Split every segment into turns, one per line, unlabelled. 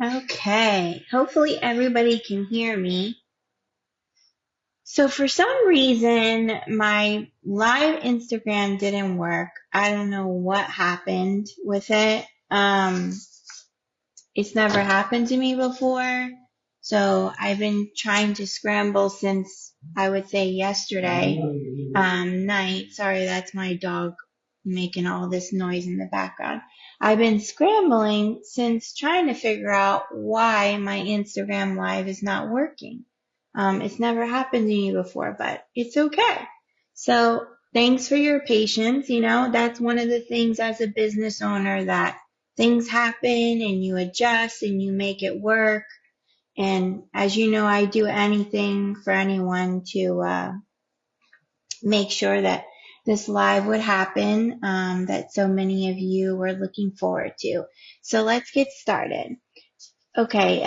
Okay, hopefully everybody can hear me. So for some reason, my live Instagram didn't work. I don't know what happened with it. It's never happened to me before. So I've been trying to scramble since I would say yesterday night. Sorry, that's my dog making all this noise in the background. I've been scrambling since trying to figure out why my Instagram live is not working. It's never happened to me before, but it's okay. So thanks for your patience. You know, that's one of the things as a business owner that things happen and you adjust and you make it work. And as you know, I do anything for anyone to make sure that this live would happen that so many of you were looking forward to. So let's get started. Okay,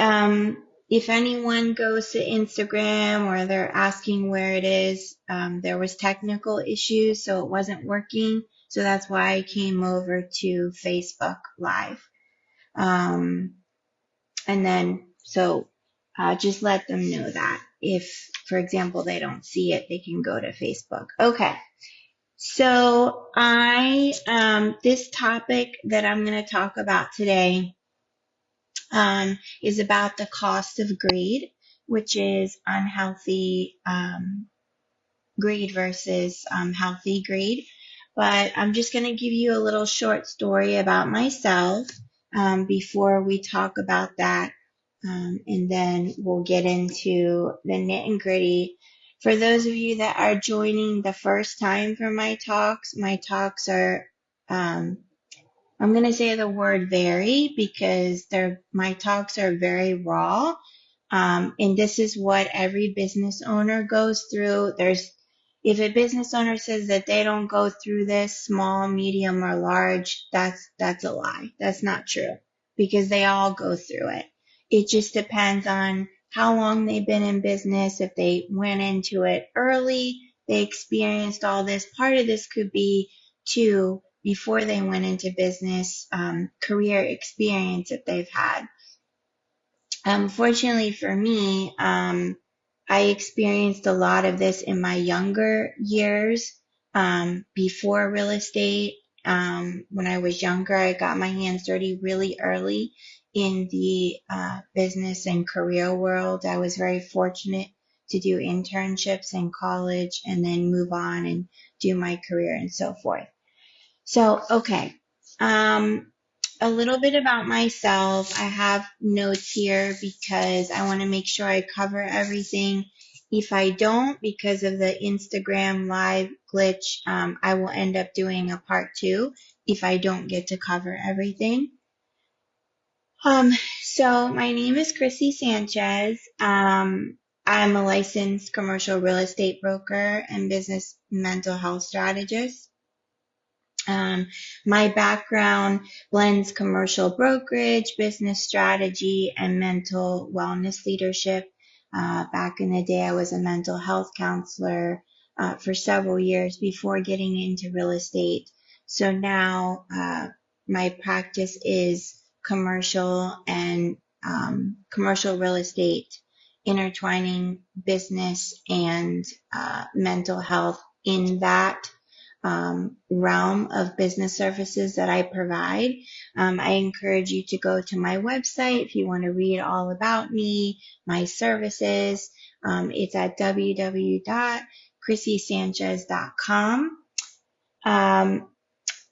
if anyone goes to Instagram or they're asking where it is, there was technical issues, so it wasn't working. So that's why I came over to Facebook Live. And then, so just let them know that if, for example, they don't see it, they can go to Facebook. Okay. So this topic that I'm going to talk about today is about the cost of greed, which is unhealthy greed versus healthy greed. But I'm just going to give you a little short story about myself before we talk about that. And then we'll get into the nit and gritty. For those of you that are joining the first time for my talks are, I'm going to say the word very because my talks are very raw. And this is what every business owner goes through. If a business owner says that they don't go through this, small, medium, or large, that's a lie. That's not true because they all go through it. It just depends on how long they've been in business. If they went into it early, they experienced all this. Part of this could be too before they went into business, career experience that they've had. Fortunately for me, I experienced a lot of this in my younger years, before real estate. When I was younger, I got my hands dirty really early in the business and career world. I was very fortunate to do internships in college and then move on and do my career and so forth. So, okay. A little bit about myself. I have notes here because I want to make sure I cover everything. If I don't, because of the Instagram live glitch, I will end up doing a part 2 if I don't get to cover everything. Um, so my name is Chrissy Sanchez. I'm a licensed commercial real estate broker and business mental health strategist. My background blends commercial brokerage, business strategy, and mental wellness leadership. Back in the day, I was a mental health counselor for several years before getting into real estate. So now my practice is commercial and commercial real estate, intertwining business and mental health in that realm of business services that I provide. I encourage you to go to my website if you want to read all about me, my services. It's at www.chrissysanchez.com.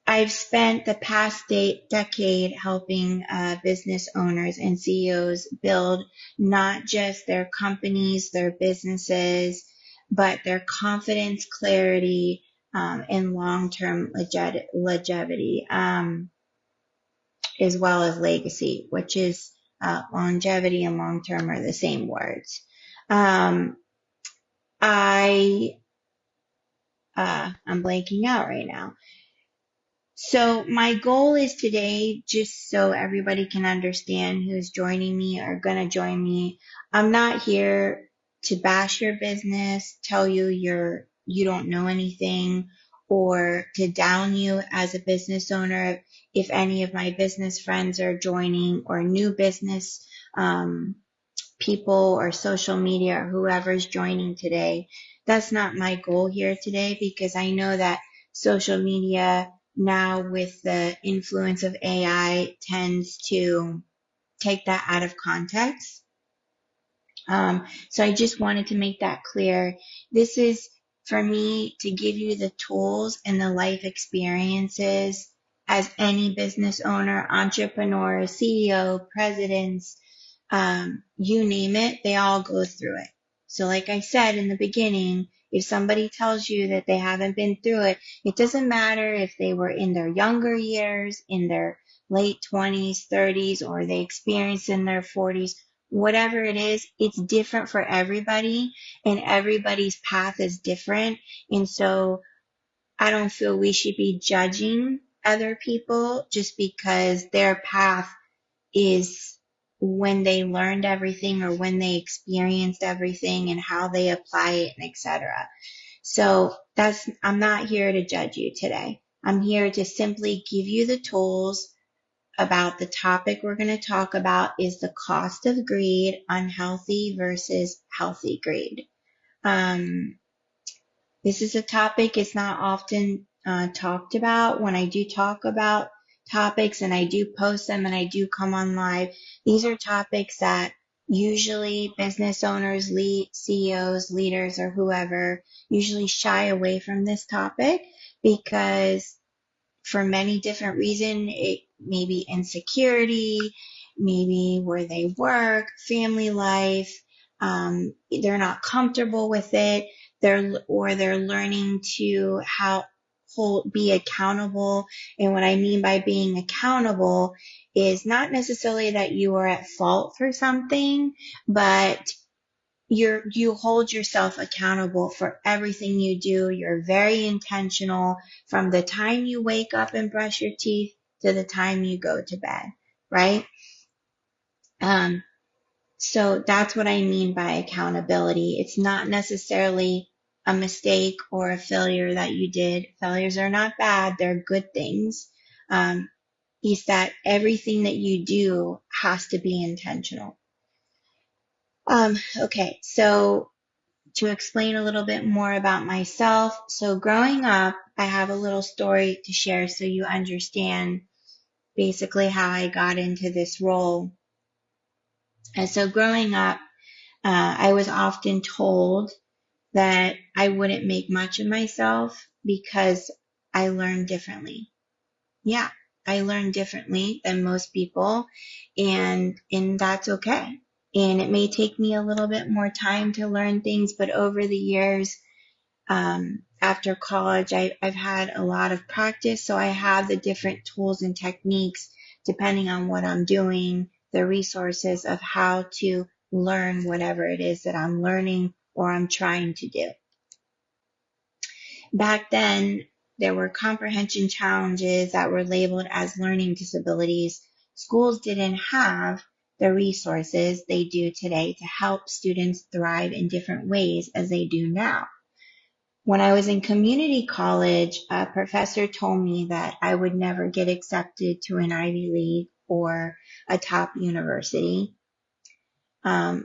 I've spent the past decade helping business owners and CEOs build not just their companies, their businesses, but their confidence, clarity, and long-term longevity, as well as legacy, which is longevity and long-term are the same words. I'm blanking out right now. So my goal is today, just so everybody can understand who's joining me or going to join me, I'm not here to bash your business, tell you you don't know anything, or to down you as a business owner. If any of my business friends are joining or new business people or social media or whoever's joining today. That's not my goal here today, because I know that social media now, with the influence of AI, tends to take that out of context. So I just wanted to make that clear. This is for me to give you the tools and the life experiences as any business owner, entrepreneur, CEO, presidents, you name it, they all go through it. So like I said in the beginning, if somebody tells you that they haven't been through it, it doesn't matter if they were in their younger years, in their late 20s, 30s, or they experienced in their 40s, whatever it is, it's different for everybody, and everybody's path is different. And so I don't feel we should be judging other people just because their path is when they learned everything or when they experienced everything and how they apply it, and etc. So I'm not here to judge you today. I'm here to simply give you the tools about the topic we're going to talk about is the cost of greed, unhealthy versus healthy greed. Um, this is a topic, it's not often talked about. When I do talk about topics and I do post them and I do come on live, these are topics that usually business owners, CEOs, leaders, or whoever usually shy away from this topic because for many different reasons. It may be insecurity, maybe where they work, family life. They're not comfortable with it. They're learning to be accountable. And what I mean by being accountable is not necessarily that you are at fault for something, but you hold yourself accountable for everything you do. You're very intentional from the time you wake up and brush your teeth to the time you go to bed, right? Um, so that's what I mean by accountability. It's not necessarily a mistake or a failure that you did. Failures are not bad. They're good things. Is that everything that you do has to be intentional. Okay, so to explain a little bit more about myself. So growing up, I have a little story to share so you understand basically how I got into this role. And so growing up, I was often told that I wouldn't make much of myself because I learned differently. Yeah, I learned differently than most people, and that's okay. And it may take me a little bit more time to learn things, but over the years, after college, I've had a lot of practice, so I have the different tools and techniques depending on what I'm doing, the resources of how to learn whatever it is that I'm learning or I'm trying to do. Back then, there were comprehension challenges that were labeled as learning disabilities. Schools didn't have the resources they do today to help students thrive in different ways as they do now. When I was in community college, a professor told me that I would never get accepted to an Ivy League or a top university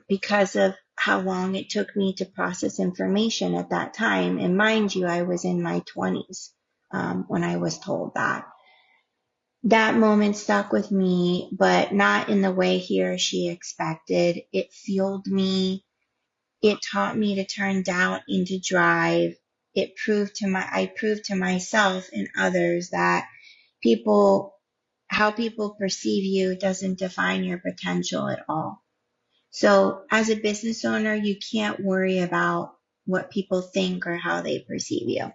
because of how long it took me to process information at that time. And mind you, I was in my 20s when I was told that. That moment stuck with me, but not in the way he or she expected. It fueled me. It taught me to turn doubt into drive. I proved to myself and others that how people perceive you doesn't define your potential at all. So as a business owner, you can't worry about what people think or how they perceive you.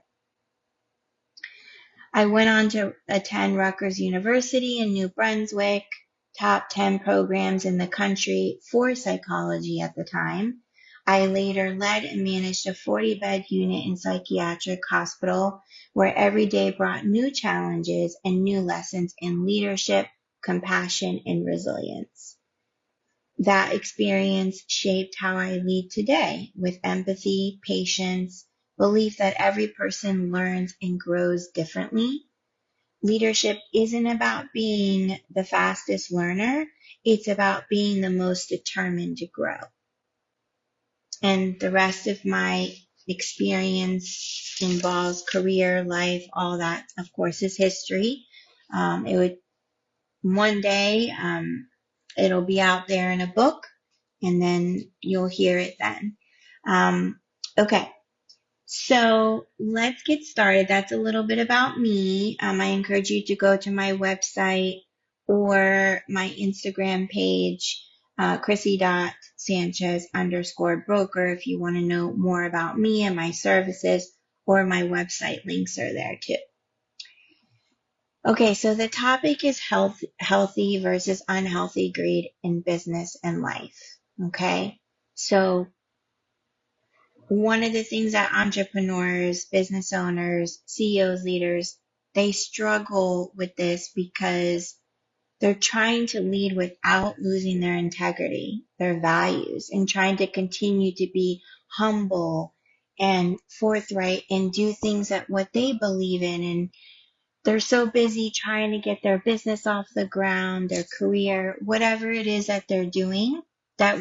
I went on to attend Rutgers University in New Brunswick, top 10 programs in the country for psychology at the time. I later led and managed a 40-bed unit in psychiatric hospital where every day brought new challenges and new lessons in leadership, compassion, and resilience. That experience shaped how I lead today with empathy, patience, belief that every person learns and grows differently. leadership isn't about being the fastest learner. It's about being the most determined to grow. And the rest of my experience involves career, life, all that, of course, is history. It would one day, it'll be out there in a book, and then you'll hear it then. Okay. So let's get started. That's a little bit about me. I encourage you to go to my website or my Instagram page, Chrissy.Sanchez_broker, if you want to know more about me and my services, or my website links are there too. Okay, so the topic is healthy versus unhealthy greed in business and life. Okay, so one of the things that entrepreneurs, business owners, CEOs, leaders, they struggle with this because they're trying to lead without losing their integrity, their values, and trying to continue to be humble and forthright and do things that what they believe in. And they're so busy trying to get their business off the ground, their career, whatever it is that they're doing that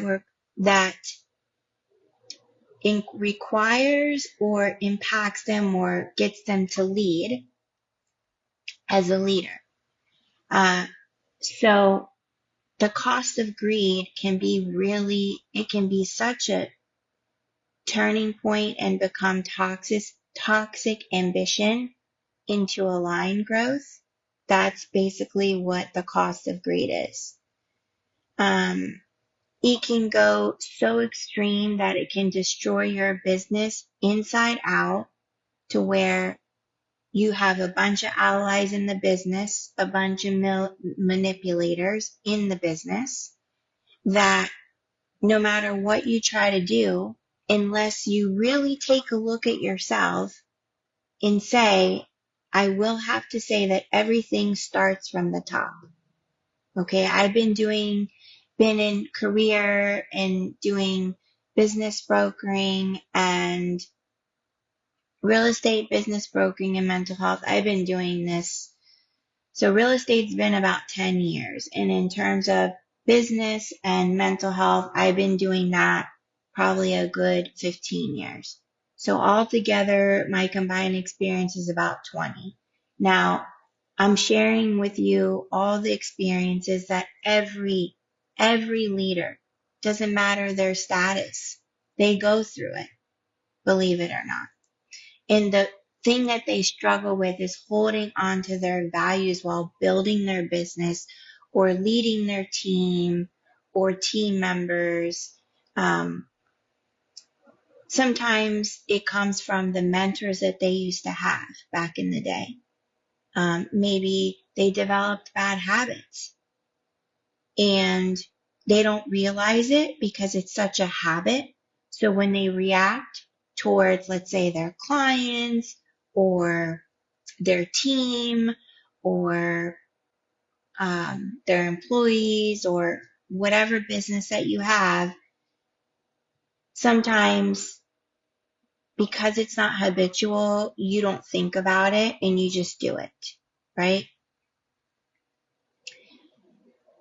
requires or impacts them or gets them to lead as a leader. So the cost of greed can be such a turning point and become toxic ambition into aligned growth. That's basically what the cost of greed is. It can go so extreme that it can destroy your business inside out to where you have a bunch of allies in the business, a bunch of manipulators in the business that no matter what you try to do, unless you really take a look at yourself and say, I will have to say that everything starts from the top. Okay, I've been in career and doing business brokering and real estate business brokering and mental health. I've been doing this. So real estate's been about 10 years. And in terms of business and mental health, I've been doing that probably a good 15 years. So altogether, my combined experience is about 20. Now, I'm sharing with you all the experiences that every leader, doesn't matter their status, they go through it, believe it or not. And the thing that they struggle with is holding on to their values while building their business or leading their team or team members. Sometimes it comes from the mentors that they used to have back in the day. Maybe they developed bad habits and they don't realize it because it's such a habit. So when they react towards, let's say, their clients or their team or their employees or whatever business that you have, sometimes because it's not habitual, you don't think about it and you just do it, right?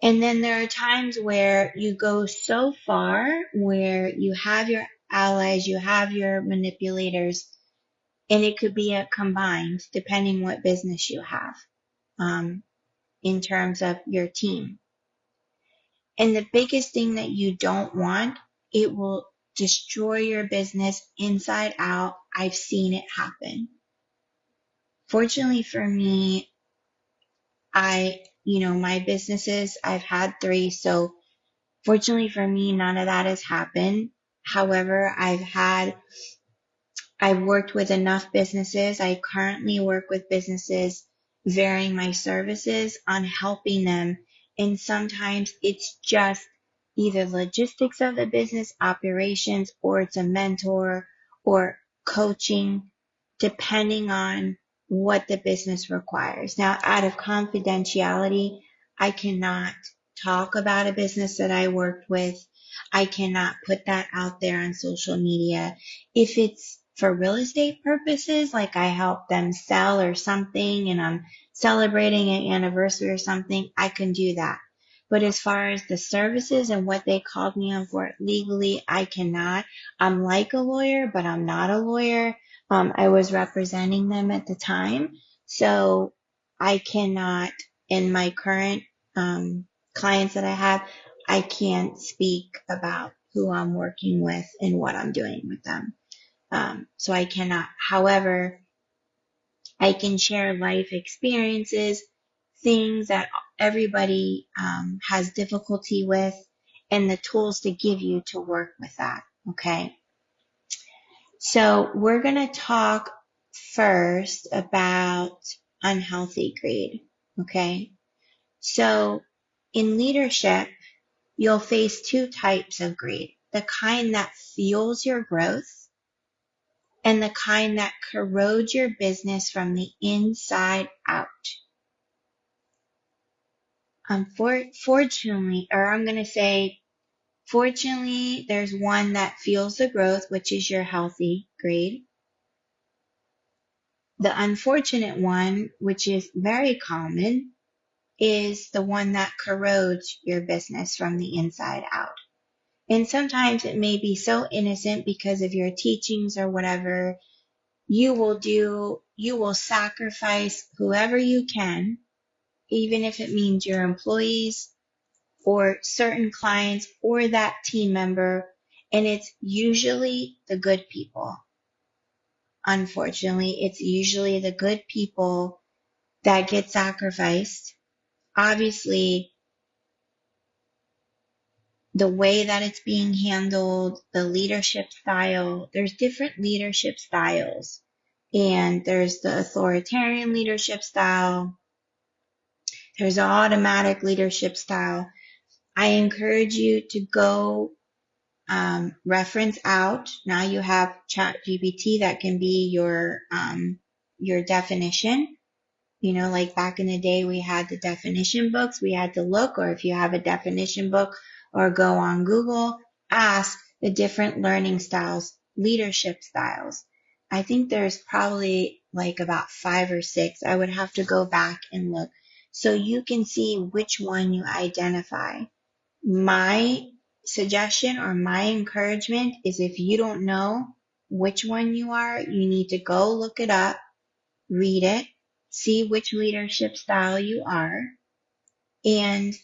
And then there are times where you go so far where you have your allies, you have your manipulators, and it could be a combined, depending what business you have, in terms of your team. And the biggest thing that you don't want, it will destroy your business inside out. I've seen it happen. Fortunately for me, my businesses, I've had 3. So fortunately for me, none of that has happened. However, I've worked with enough businesses. I currently work with businesses varying my services on helping them. And sometimes it's just either logistics of the business operations or it's a mentor or coaching, depending on what the business requires. Now, out of confidentiality, I cannot talk about a business that I worked with. I cannot put that out there on social media. If it's for real estate purposes, like I help them sell or something and I'm celebrating an anniversary or something, I can do that. But as far as the services and what they called me on for legally, I cannot. I'm like a lawyer, but I'm not a lawyer. I was representing them at the time. So I cannot, in my current clients that I have, I can't speak about who I'm working with and what I'm doing with them. So I cannot. However, I can share life experiences, things that everybody has difficulty with, and the tools to give you to work with that. Okay. So we're going to talk first about unhealthy greed. Okay. So in leadership, you'll face two types of greed: the kind that fuels your growth and the kind that corrodes your business from the inside out. Fortunately, or I'm going to say, fortunately, there's one that fuels the growth, which is your healthy greed. The unfortunate one, which is very common, is the one that corrodes your business from the inside out. And sometimes it may be so innocent because of your teachings or whatever. You will sacrifice whoever you can, even if it means your employees or certain clients or that team member. And it's usually the good people. Unfortunately, it's usually the good people that get sacrificed. Obviously, the way that it's being handled, the leadership style, there's different leadership styles. And there's the authoritarian leadership style. There's the automatic leadership style. I encourage you to go reference out. Now you have ChatGPT that can be your definition. You know, like back in the day, we had the definition books. We had to look, or if you have a definition book, or go on Google, ask the different learning styles, leadership styles. I think there's probably like about 5 or 6. I would have to go back and look so you can see which one you identify. My suggestion or my encouragement is, if you don't know which one you are, you need to go look it up, read it, see which leadership style you are. And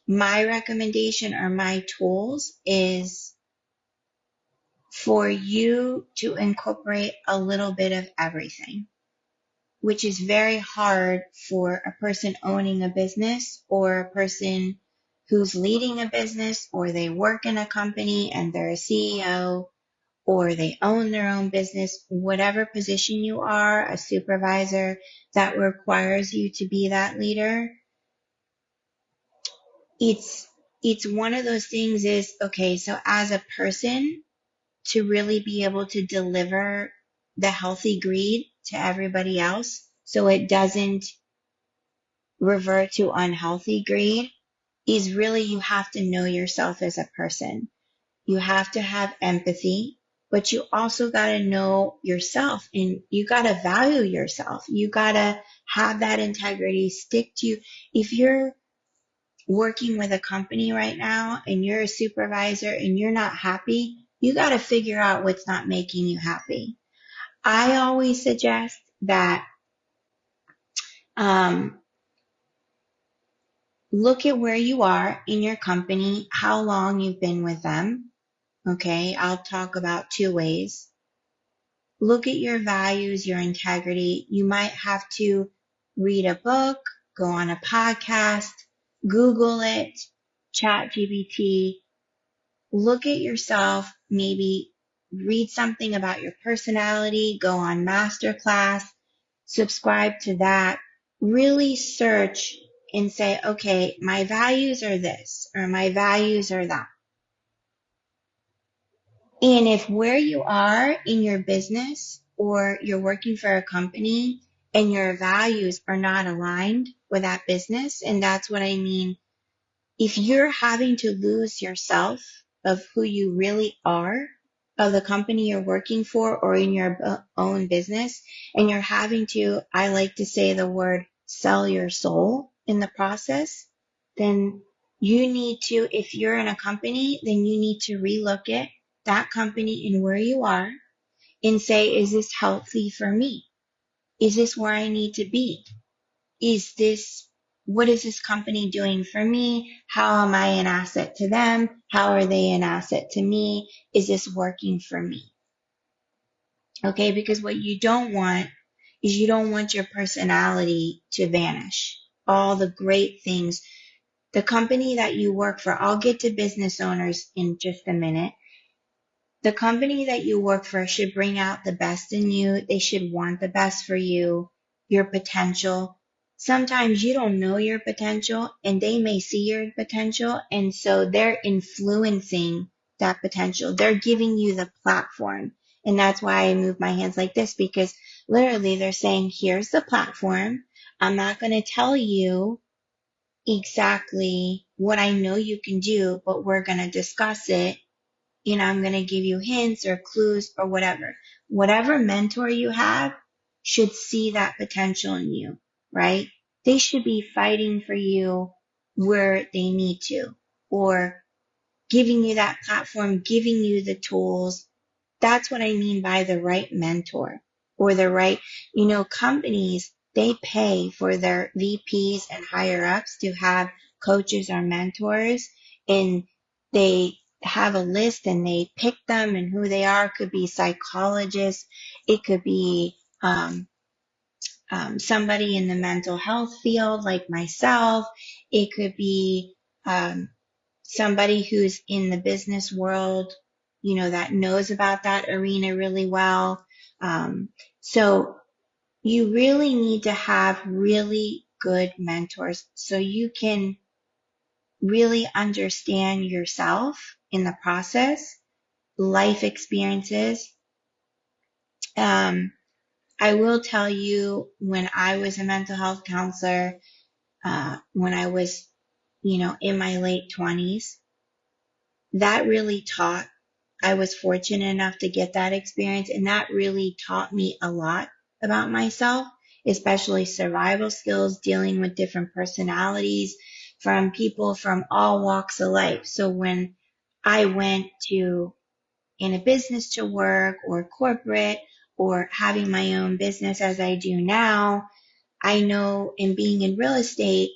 my recommendation or my tools is for you to incorporate a little bit of everything, which is very hard for a person owning a business or a person who's leading a business, or they work in a company and they're a CEO, or they own their own business, whatever position you are, a supervisor that requires you to be that leader. It's one of those things is, okay, so as a person, to really be able to deliver the healthy greed to everybody else so it doesn't revert to unhealthy greed, is really, you have to know yourself as a person. You have to have empathy, but you also got to know yourself, and you got to value yourself. You got to have that integrity, stick to, if you're working with a company right now and you're a supervisor and you're not happy, you got to figure out what's not making you happy. I always suggest that look at where you are in your company, how long you've been with them. Okay, I'll talk about 2 ways. Look at your values, your integrity. You might have to read a book, go on a podcast, Google it, ChatGPT. Look at yourself, maybe read something about your personality, go on masterclass, subscribe to that. Really search and say, okay, my values are this, or my values are that. And if where you are in your business or you're working for a company and your values are not aligned with that business, and that's what I mean, if you're having to lose yourself of who you really are of the company you're working for or in your own business, and you're having to, I like to say the word, sell your soul in the process, then you need to, if you're in a company, then you need to relook at that company and where you are and say, is this healthy for me? Is this where I need to be? Is this, what is this company doing for me? How am I an asset to them? How are they an asset to me? Is this working for me? Okay, because what you don't want is you don't want your personality to vanish. All the great things, the company that you work for, I'll get to business owners in just a minute. The company that you work for should bring out the best in you. They should want the best for you, your potential. Sometimes you don't know your potential and they may see your potential. And so they're influencing that potential. They're giving you the platform. And that's why I move my hands like this, because literally they're saying, here's the platform. I'm not going to tell you exactly what I know you can do, but we're going to discuss it, I'm going to give you hints or clues or whatever. Whatever mentor you have should see that potential in you, right? They should be fighting for you where they need to, or giving you that platform, giving you the tools. That's what I mean by the right mentor or the right, companies, they pay for their VPs and higher ups to have coaches or mentors, and they have a list and they pick them and who they are. It could be psychologists. It could be, somebody in the mental health field like myself. It could be, somebody who's in the business world, that knows about that arena really well. So you really need to have really good mentors so you can really understand yourself in the process, life experiences. I will tell you, when I was a mental health counselor, when I was, in my late 20s, that really taught, I was fortunate enough to get that experience, and that really taught me a lot about myself, especially survival skills, dealing with different personalities from people from all walks of life. So when I went to in a business to work or corporate or having my own business as I do now, I know in being in real estate,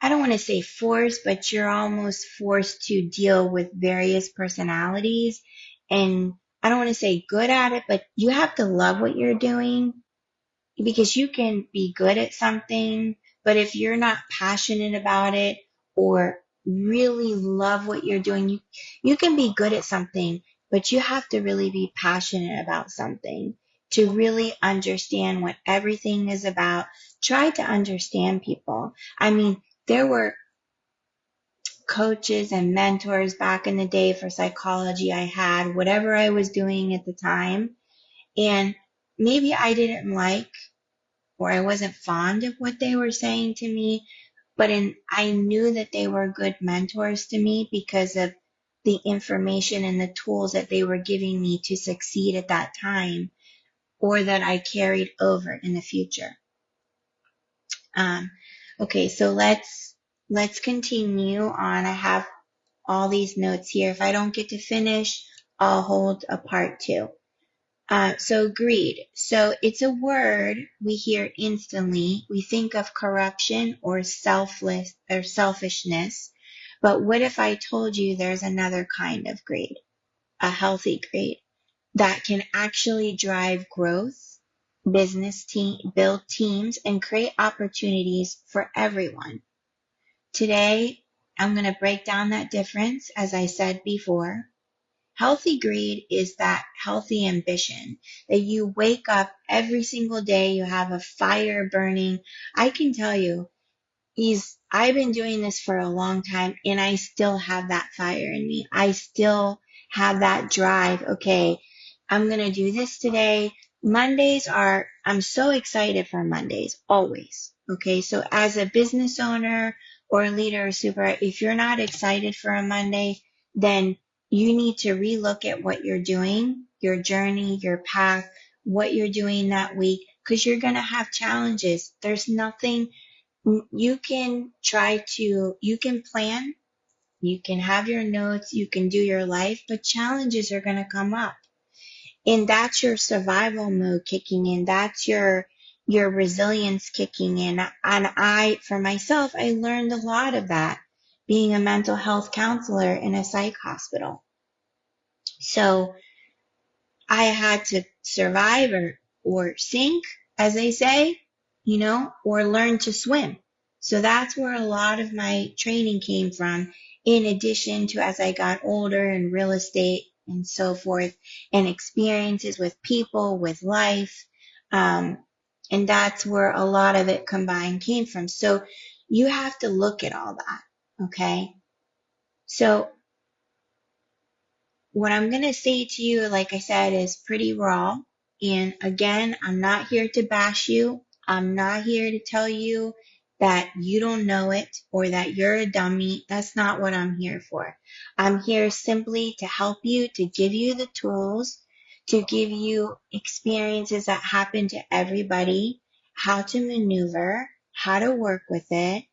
I don't want to say forced, but you're almost forced to deal with various personalities. And I don't want to say good at it, but you have to love what you're doing, because you can be good at something, but if you're not passionate about it or really love what you're doing, you can be good at something, but you have to really be passionate about something to really understand what everything is about. Try to understand people. I mean, there were coaches and mentors back in the day for psychology I had, whatever I was doing at the time. And maybe I didn't like, or I wasn't fond of what they were saying to me, but I knew that they were good mentors to me because of the information and the tools that they were giving me to succeed at that time, or that I carried over in the future. Um, okay, so let's continue on. I have all these notes here. If I don't get to finish, I'll hold a part two. So greed. So it's a word we hear instantly. We think of corruption or selfless or selfishness. But what if I told you there's another kind of greed, a healthy greed that can actually drive growth, build teams, and create opportunities for everyone? Today, I'm going to break down that difference, as I said before. Healthy greed is that healthy ambition that you wake up every single day, you have a fire burning. I can tell you, I've been doing this for a long time and I still have that fire in me. I still have that drive. Okay, I'm going to do this today. I'm so excited for Mondays, always. Okay, so as a business owner or a leader or super, if you're not excited for a Monday, then you need to relook at what you're doing, your journey, your path, what you're doing that week, because you're going to have challenges. There's nothing you can you can plan, you can have your notes, you can do your life, but challenges are going to come up. And that's your survival mode kicking in. That's your resilience kicking in. And for myself, I learned a lot of that being a mental health counselor in a psych hospital. So I had to survive or sink, as they say, or learn to swim. So that's where a lot of my training came from, in addition to as I got older in real estate and so forth, and experiences with people, with life. And that's where a lot of it combined came from. So you have to look at all that. Okay. So what I'm going to say to you, like I said, is pretty raw. And again, I'm not here to bash you. I'm not here to tell you that you don't know it or that you're a dummy. That's not what I'm here for. I'm here simply to help you, to give you the tools, to give you experiences that happen to everybody, how to maneuver, how to work with it,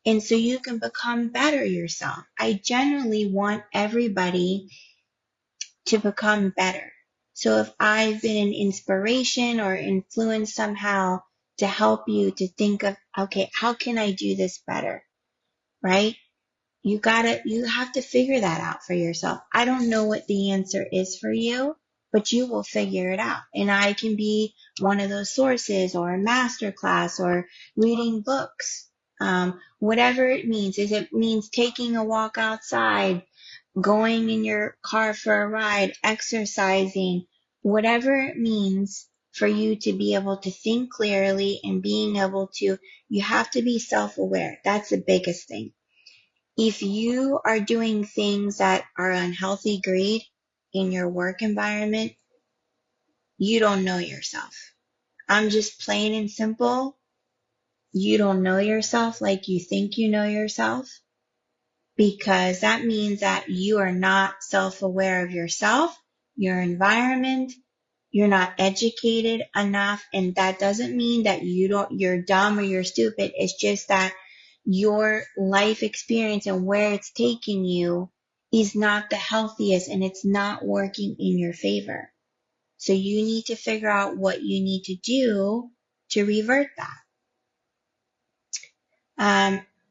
and so you can become better yourself. I generally want everybody to become better. So if I've been an inspiration or influence somehow to help you to think of, okay, how can I do this better? Right? You have to figure that out for yourself. I don't know what the answer is for you, but you will figure it out. And I can be one of those sources or a master class or reading books. Whatever it means, if it means taking a walk outside, going in your car for a ride, exercising, whatever it means for you to be able to think clearly and being able to, you have to be self-aware. That's the biggest thing. If you are doing things that are unhealthy greed in your work environment, you don't know yourself. I'm just plain and simple. You don't know yourself like you think you know yourself, because that means that you are not self-aware of yourself, your environment, you're not educated enough, and that doesn't mean that you're dumb or you're stupid. It's just that your life experience and where it's taking you is not the healthiest and it's not working in your favor. So you need to figure out what you need to do to revert that.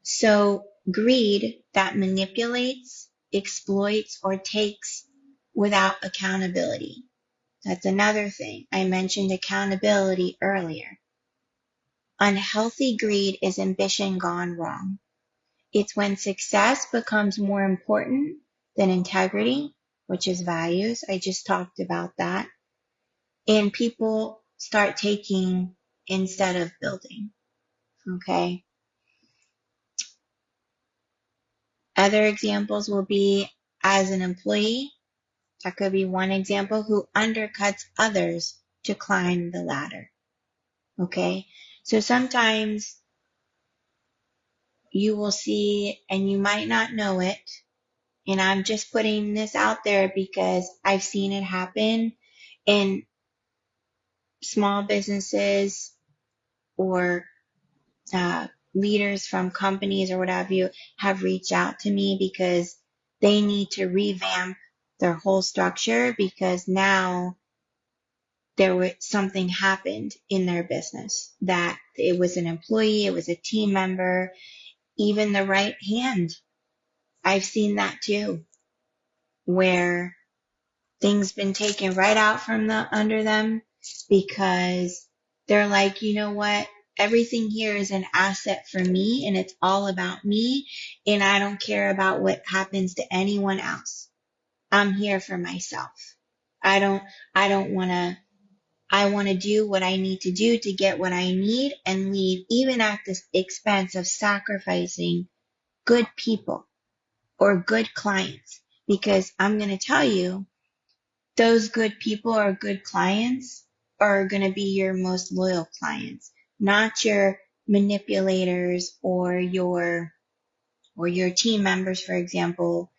So greed that manipulates, exploits, or takes without accountability. That's another thing. I mentioned accountability earlier. Unhealthy greed is ambition gone wrong. It's when success becomes more important than integrity, which is values. I just talked about that. And people start taking instead of building. Okay. Other examples will be as an employee. That could be one example, who undercuts others to climb the ladder. Okay. So sometimes you will see, and you might not know it, and I'm just putting this out there because I've seen it happen in small businesses or leaders from companies or what have you have reached out to me because they need to revamp their whole structure because now something happened in their business, that it was an employee, it was a team member, even the right hand. I've seen that too, where things been taken right out from under them because they're like, you know what? Everything here is an asset for me and it's all about me, and I don't care about what happens to anyone else. I'm here for myself. I don't want to, I want to do what I need to do to get what I need and leave, even at the expense of sacrificing good people or good clients. Because I'm going to tell you, those good people or good clients are going to be your most loyal clients, not your manipulators or your team members, for example.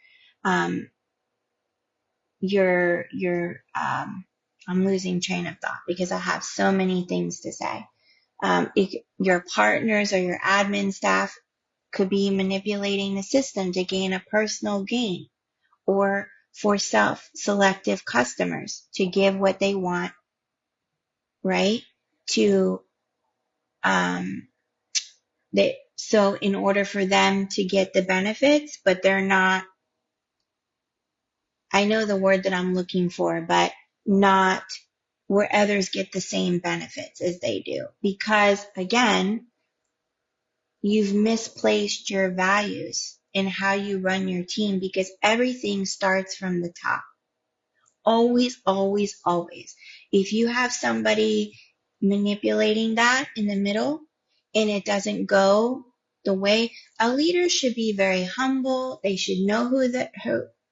Um, I'm losing train of thought because I have so many things to say. Your partners or your admin staff could be manipulating the system to gain a personal gain or for self-selective customers to give what they want, right? To um, so in order for them to get the benefits, but they're not, I know the word that I'm looking for, but not where others get the same benefits as they do. Because again, you've misplaced your values in how you run your team because everything starts from the top. Always, always, always. If you have somebody manipulating that in the middle and it doesn't go the way, a leader should be very humble. They should know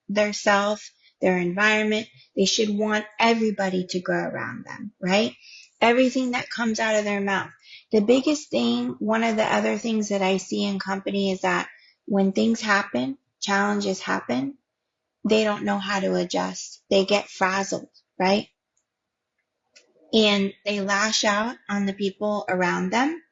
their self, their environment. They should want everybody to grow around them, right? Everything that comes out of their mouth. The biggest thing, one of the other things that I see in company is that when things happen, challenges happen, they don't know how to adjust. They get frazzled, right? And they lash out on the people around them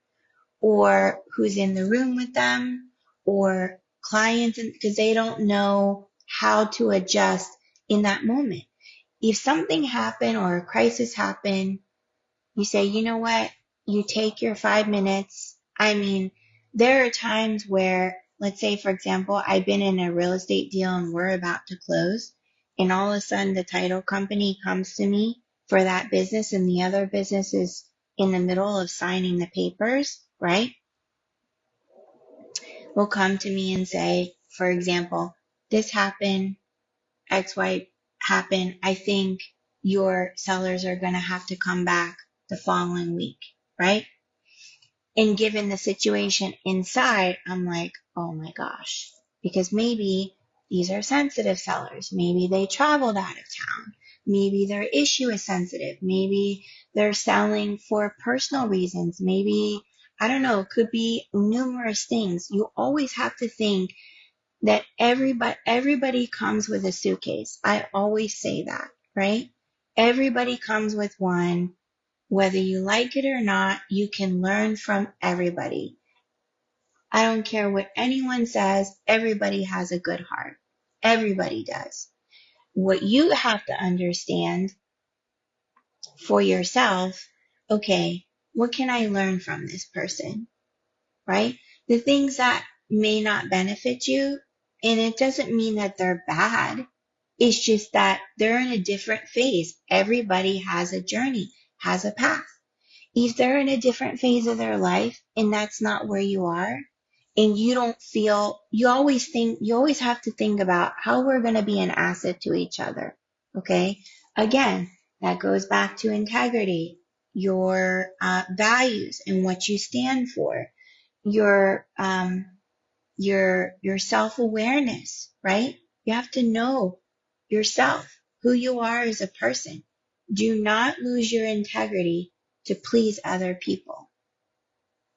or who's in the room with them or clients because they don't know how to adjust in that moment. If something happened or a crisis happened, you say, you know what? You take your 5 minutes. I mean, there are times where, let's say, for example, I've been in a real estate deal and we're about to close, and all of a sudden the title company comes to me for that business and the other business is in the middle of signing the papers, right? Will come to me and say, for example, this happened, XY happened. I think your sellers are going to have to come back the following week, right? And given the situation inside, I'm like, oh my gosh, because maybe these are sensitive sellers. Maybe they traveled out of town. Maybe their issue is sensitive. Maybe they're selling for personal reasons. Maybe, I don't know, it could be numerous things. You always have to think that everybody comes with a suitcase. I always say that, right? Everybody comes with one. Whether you like it or not, you can learn from everybody. I don't care what anyone says, everybody has a good heart. Everybody does. What you have to understand for yourself, okay, what can I learn from this person, right? The things that may not benefit you, and it doesn't mean that they're bad. It's just that they're in a different phase. Everybody has a journey, has a path. If they're in a different phase of their life and that's not where you are, and you don't feel, you always have to think about how we're going to be an asset to each other. Okay. Again, that goes back to integrity, your values and what you stand for, your, your self-awareness, right? You have to know yourself, who you are as a person. Do not lose your integrity to please other people.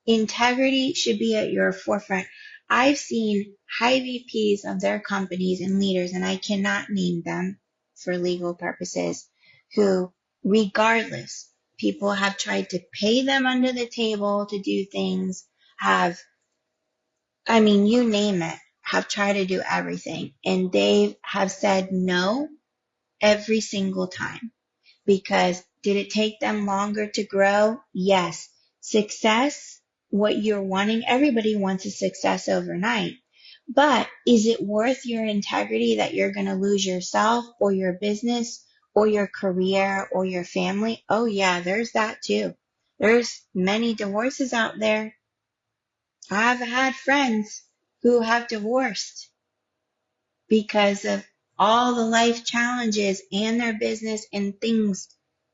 Integrity should be at your forefront. I've seen high VPs of their companies and leaders, and I cannot name them for legal purposes, who, regardless, people have tried to pay them under the table to do things, have, I mean, you name it, have tried to do everything. And they have said no every single time. Because did it take them longer to grow? Yes. Success, what you're wanting, everybody wants a success overnight. But is it worth your integrity that you're going to lose yourself or your business or your career or your family? Oh yeah, there's that too. There's many divorces out there. I've had friends who have divorced because of all the life challenges and their business and things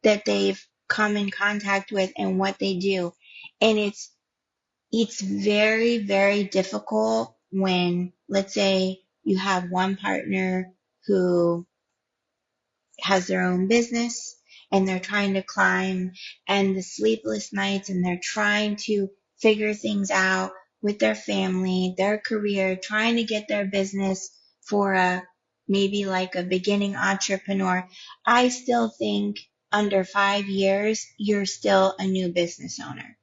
that they've come in contact with and what they do. And it's very, very difficult when, let's say, you have one partner who has their own business and they're trying to climb, and the sleepless nights, and they're trying to figure things out with their family, their career, trying to get their business for a maybe like a beginning entrepreneur, I still think under 5 years, you're still a new business owner.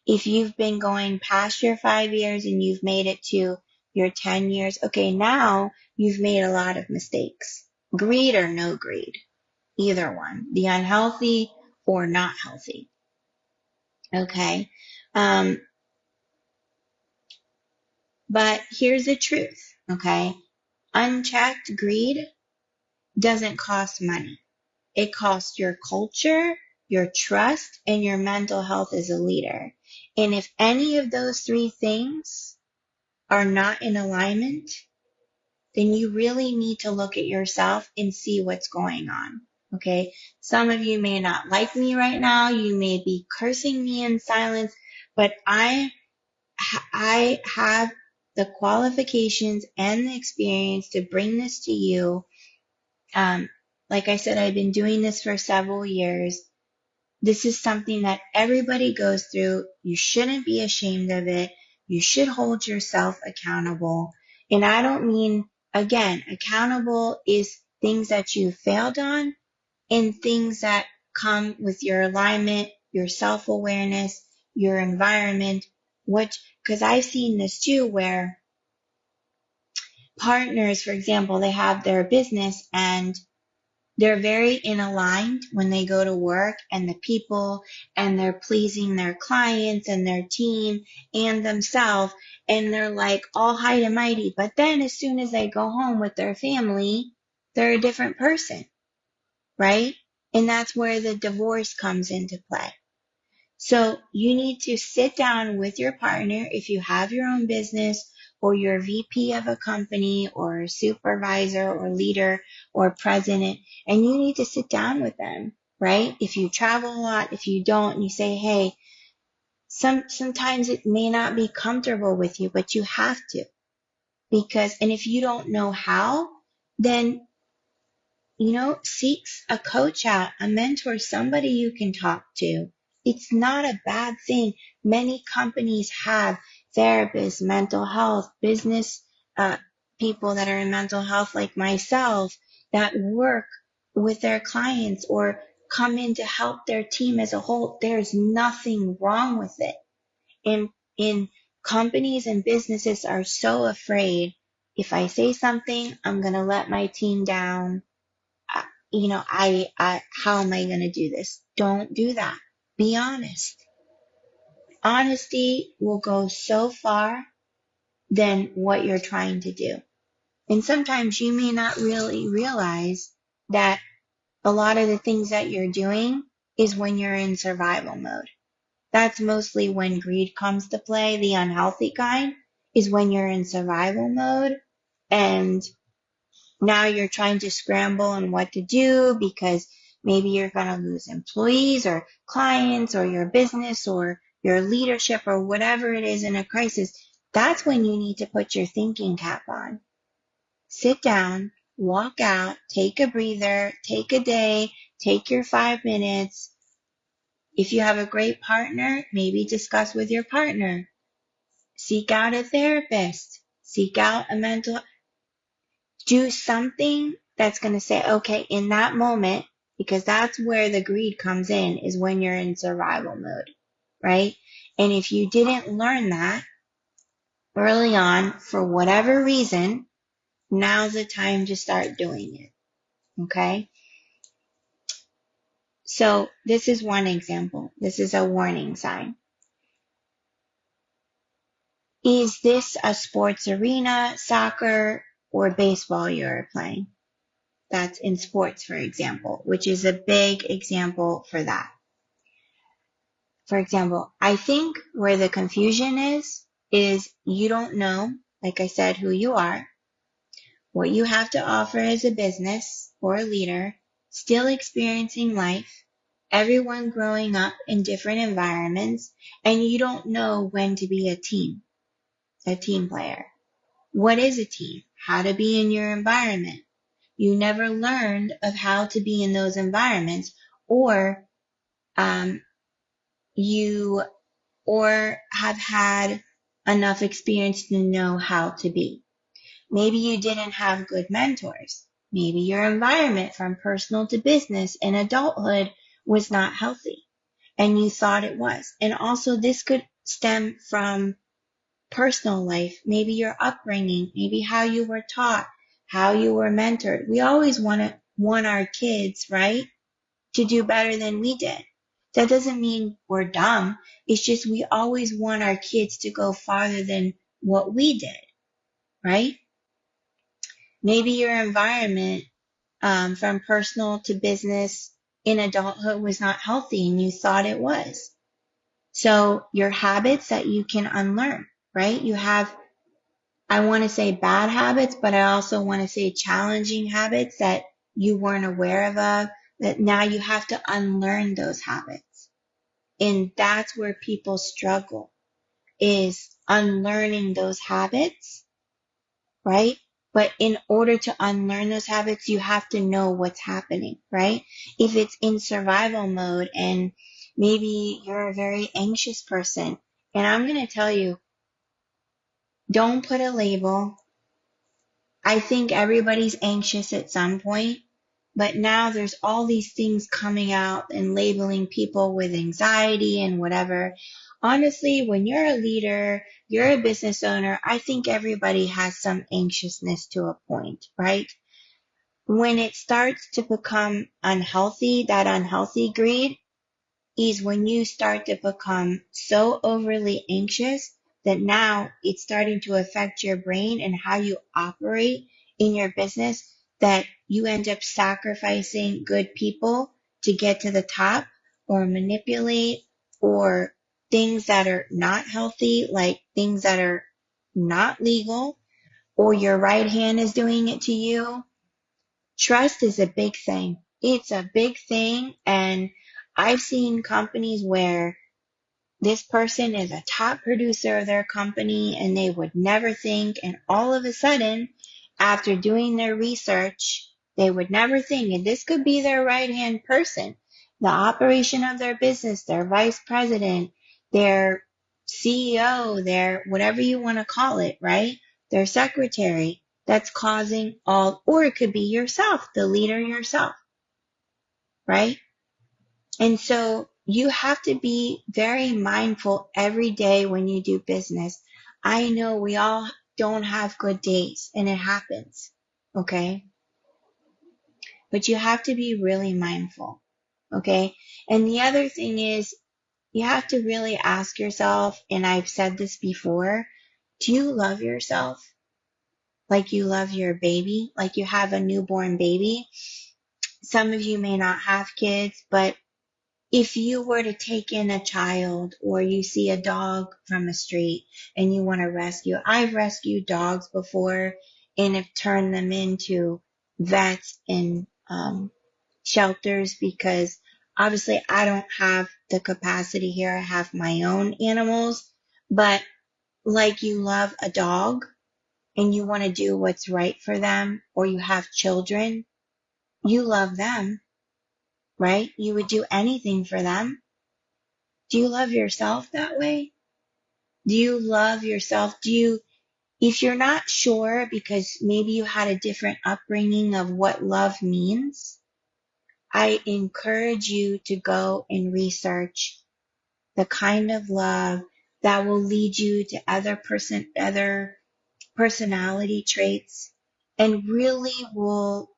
If you've been going past your 5 years and you've made it to your 10 years, okay, now you've made a lot of mistakes. Greed or no greed, either one, the unhealthy or not healthy. Okay. But here's the truth. Okay. Unchecked greed doesn't cost money. It costs your culture, your trust, and your mental health as a leader. And if any of those three things are not in alignment, then you really need to look at yourself and see what's going on. Okay. Some of you may not like me right now. You may be cursing me in silence, but I have the qualifications and the experience to bring this to you. Like I said, I've been doing this for several years. This is something that everybody goes through. You shouldn't be ashamed of it. You should hold yourself accountable. And I don't mean, again, accountable is things that you failed on and things that come with your alignment, your self-awareness, your environment, because I've seen this too, where partners, for example, they have their business and they're very in aligned when they go to work and the people, and they're pleasing their clients and their team and themselves, and they're like all high and mighty. But then as soon as they go home with their family, they're a different person, right? And that's where the divorce comes into play. So you need to sit down with your partner if you have your own business, or you're VP of a company or a supervisor or leader or president, and you need to sit down with them, right? If you travel a lot, if you don't, you say, hey, sometimes it may not be comfortable with you, but you have to, and if you don't know how, then seek a coach out, a mentor, somebody you can talk to. It's not a bad thing. Many companies have therapists, mental health, business people that are in mental health like myself that work with their clients or come in to help their team as a whole. There's nothing wrong with it. In companies and businesses are so afraid, if I say something, I'm going to let my team down. How am I going to do this? Don't do that. Be honest. Honesty will go so far than what you're trying to do. And sometimes you may not really realize that a lot of the things that you're doing is when you're in survival mode. That's mostly when greed comes to play. The unhealthy kind is when you're in survival mode and now you're trying to scramble on what to do because maybe you're going to lose employees or clients or your business or your leadership or whatever it is in a crisis. That's when you need to put your thinking cap on. Sit down, walk out, take a breather, take a day, take your 5 minutes. If you have a great partner, maybe discuss with your partner. Seek out a therapist. Seek out a mental. Do something that's going to say, okay, in that moment, because that's where the greed comes in, is when you're in survival mode, right? And if you didn't learn that early on, for whatever reason, now's the time to start doing it, okay? So this is one example. This is a warning sign. Is this a sports arena, soccer, or baseball you're playing? That's in sports, for example, which is a big example for that. For example, I think where the confusion is you don't know, like I said, who you are, what you have to offer as a business or a leader, still experiencing life, everyone growing up in different environments, and you don't know when to be a team player. What is a team? How to be in your environment. You never learned of how to be in those environments, or you have had enough experience to know how to be. Maybe you didn't have good mentors. Maybe your environment from personal to business in adulthood was not healthy and you thought it was. And also this could stem from personal life, maybe your upbringing, maybe how you were taught, how you were mentored. We always want our kids, right, to do better than we did. That doesn't mean we're dumb. It's just we always want our kids to go farther than what we did, right? Maybe your environment from personal to business in adulthood was not healthy and you thought it was. So your habits that you can unlearn, right? You have, I want to say bad habits, but I also want to say challenging habits that you weren't aware of, that now you have to unlearn those habits. And that's where people struggle, is unlearning those habits, right? But in order to unlearn those habits, you have to know what's happening, right? If it's in survival mode and maybe you're a very anxious person, and I'm going to tell you, don't put a label. I think everybody's anxious at some point, but now there's all these things coming out and labeling people with anxiety and whatever. Honestly, when you're a leader, you're a business owner, I think everybody has some anxiousness to a point, right? When it starts to become unhealthy, that unhealthy greed, is when you start to become so overly anxious that now it's starting to affect your brain and how you operate in your business, that you end up sacrificing good people to get to the top, or manipulate, or things that are not healthy, like things that are not legal, or your right hand is doing it to you. Trust is a big thing. It's a big thing. And I've seen companies where this person is a top producer of their company and they would never think, and all of a sudden, after doing their research, they would never think, and this could be their right hand person, the operation of their business, their vice president, their CEO, their whatever you want to call it, right? Their secretary, that's causing all, or it could be yourself, the leader yourself, right? And so you have to be very mindful every day when you do business. I know we all don't have good days and it happens. Okay. But you have to be really mindful. Okay. And the other thing is you have to really ask yourself, and I've said this before, do you love yourself like you love your baby, like you have a newborn baby? Some of you may not have kids, but if you were to take in a child, or you see a dog from the street and you want to rescue, I've rescued dogs before and have turned them into vets and shelters, because obviously I don't have the capacity here. I have my own animals, but like you love a dog and you want to do what's right for them, or you have children, you love them, right? You would do anything for them. Do you love yourself that way? Do you love yourself? If you're not sure because maybe you had a different upbringing of what love means, I encourage you to go and research the kind of love that will lead you to other personality traits, and really will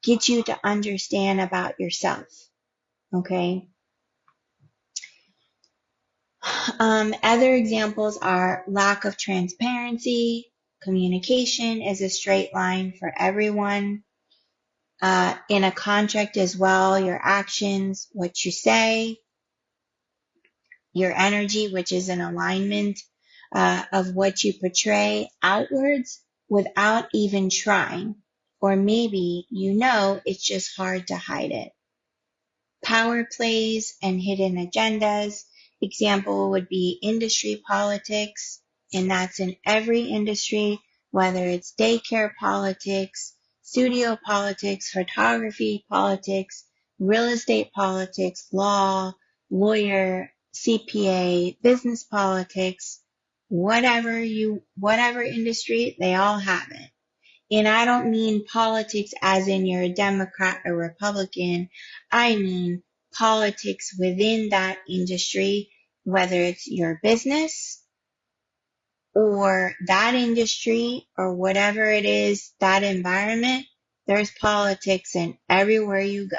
get you to understand about yourself. Okay. Other examples are lack of transparency. Communication is a straight line for everyone. In a contract as well, your actions, what you say, your energy, which is an alignment of what you portray outwards without even trying. Or maybe it's just hard to hide it. Power plays and hidden agendas. Example would be industry politics, and that's in every industry, whether it's daycare politics, studio politics, photography politics, real estate politics, law, lawyer, CPA, business politics, whatever industry, they all have it. And I don't mean politics as in you're a Democrat or Republican. I mean politics within that industry, whether it's your business or that industry or whatever it is, that environment, there's politics in everywhere you go.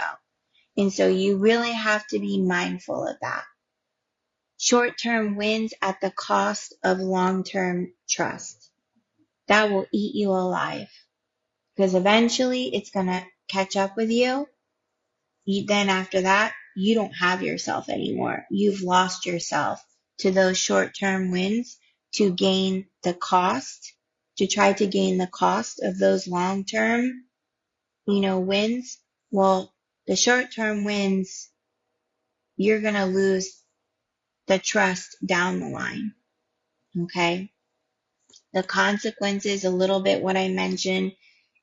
And so you really have to be mindful of that. Short-term wins at the cost of long-term trust. That will eat you alive because eventually it's going to catch up with you. Then after that, you don't have yourself anymore. You've lost yourself to those short-term wins to gain the cost, to try to gain the cost of those long-term, wins. Well, the short-term wins, you're going to lose the trust down the line. Okay. The consequences, a little bit what I mentioned,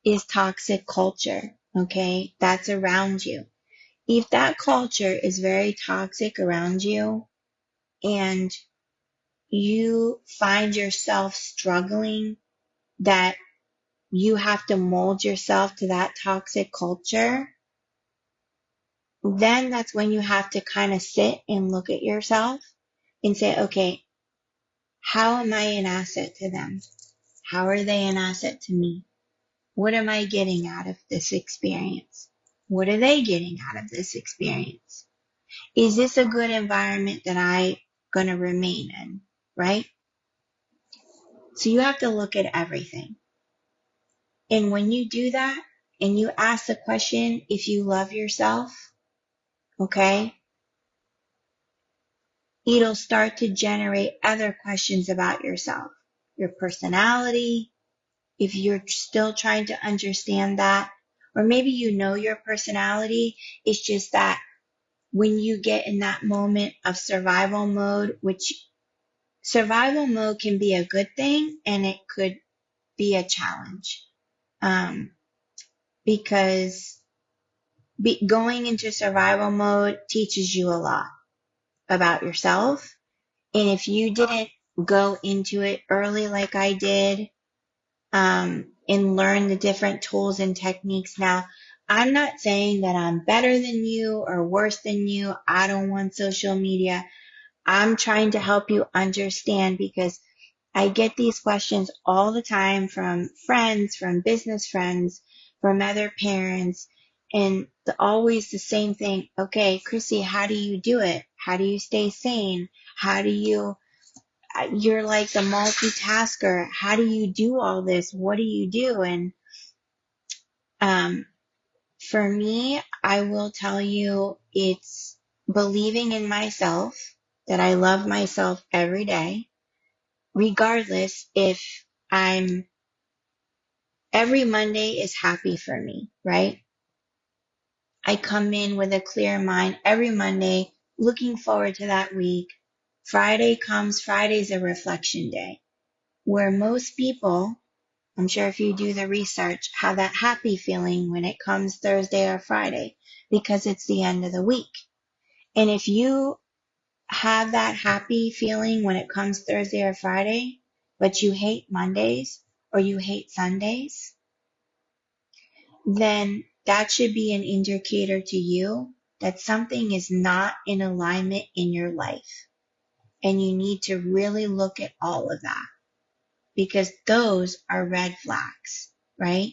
is toxic culture. Okay. That's around you. If that culture is very toxic around you and you find yourself struggling, that you have to mold yourself to that toxic culture, then that's when you have to kind of sit and look at yourself and say, okay, how am I an asset to them? How are they an asset to me? What am I getting out of this experience? What are they getting out of this experience? Is this a good environment that I'm going to remain in? Right? So you have to look at everything. And when you do that and you ask the question, if you love yourself, okay, it'll start to generate other questions about yourself, your personality, if you're still trying to understand that, or maybe you know your personality, it's just that when you get in that moment of survival mode, which survival mode can be a good thing and it could be a challenge. Because going into survival mode teaches you a lot about yourself. And if you didn't go into it early like I did, and learn the different tools and techniques. Now, I'm not saying that I'm better than you or worse than you. I don't want social media. I'm trying to help you understand because I get these questions all the time from friends, from business friends, from other parents, and always the same thing. Okay, Chrissy, how do you do it? How do you stay sane? How do you're like the multitasker. How do you do all this? What do you do? And um, for me, I will tell you it's believing in myself, that I love myself every day, regardless if every Monday is happy for me, right? I come in with a clear mind every Monday, looking forward to that week. Friday comes, Friday's a reflection day, where most people, I'm sure if you do the research, have that happy feeling when it comes Thursday or Friday because it's the end of the week. And if you have that happy feeling when it comes Thursday or Friday, but you hate Mondays or you hate Sundays, then that should be an indicator to you that something is not in alignment in your life. And you need to really look at all of that because those are red flags, right?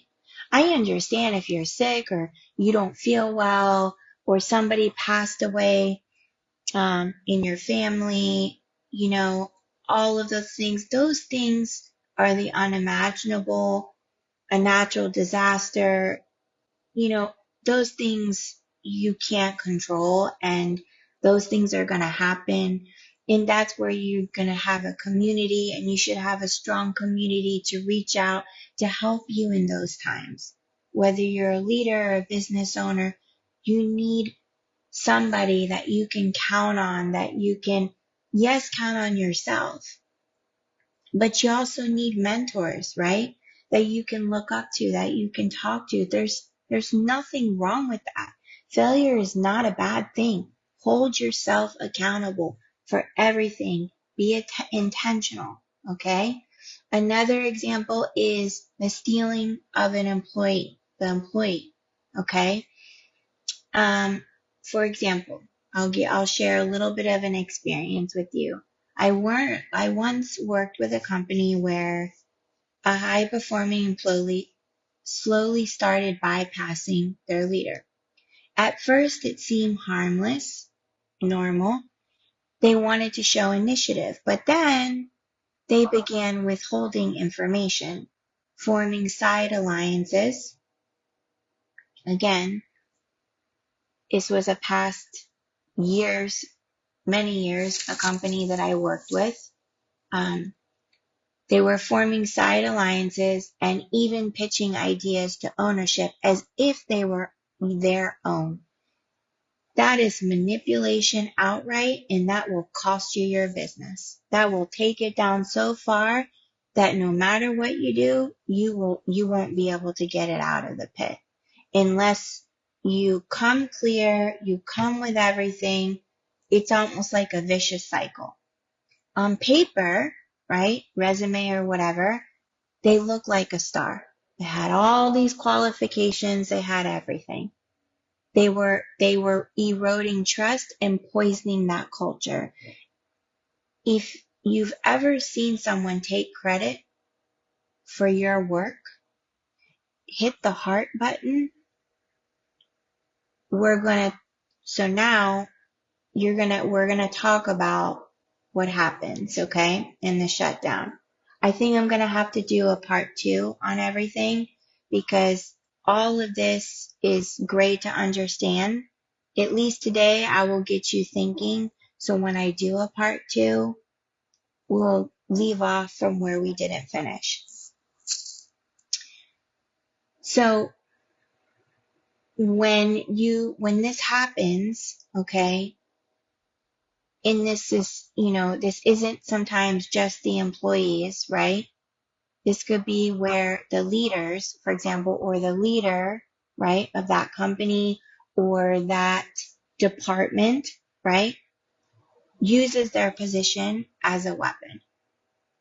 I understand if you're sick or you don't feel well or somebody passed away in your family, all of those things are the unimaginable, a natural disaster, you know, those things you can't control and those things are going to happen. And that's where you're going to have a community and you should have a strong community to reach out to help you in those times. Whether you're a leader or a business owner, you need somebody that you can count on, that you can, yes, count on yourself, but you also need mentors, right? That you can look up to, that you can talk to. There's nothing wrong with that. Failure is not a bad thing. Hold yourself accountable for everything. Be intentional, okay? Another example is the stealing of the employee. Okay. Um, for example, I'll share a little bit of an experience with you. I once worked with a company where a high performing employee slowly started bypassing their leader. At first, it seemed harmless, normal. They wanted to show initiative, but then they began withholding information, forming side alliances. Again, this was a past years, many years, a company that I worked with. Um, they were forming side alliances and even pitching ideas to ownership as if they were their own. That is manipulation outright, and that will cost you your business. That will take it down so far that no matter what you do, you won't be able to get it out of the pit unless you come clear, you come with everything. It's almost like a vicious cycle. On paper, right? Resume or whatever, they look like a star. They had all these qualifications, they had everything. They were eroding trust and poisoning that culture. If you've ever seen someone take credit for your work, hit the heart button. We're gonna so now we're gonna talk about what happens, okay, in the shutdown. I think I'm gonna have to do a part 2 on everything because all of this is great to understand. At least today I will get you thinking. So when I do a part 2, we'll leave off from where we didn't finish. So when this happens, okay, and this isn't sometimes just the employees, right? This could be where the leaders, for example, or the leader, right, of that company or that department, right, uses their position as a weapon.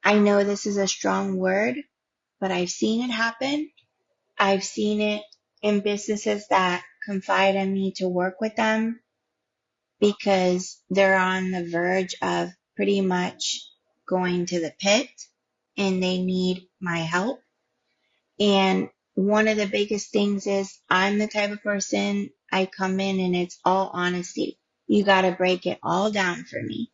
I know this is a strong word, but I've seen it happen. I've seen it in businesses that confide in me to work with them because they're on the verge of pretty much going to the pit and they need my help. And one of the biggest things is I'm the type of person I come in and it's all honesty. You got to break it all down for me.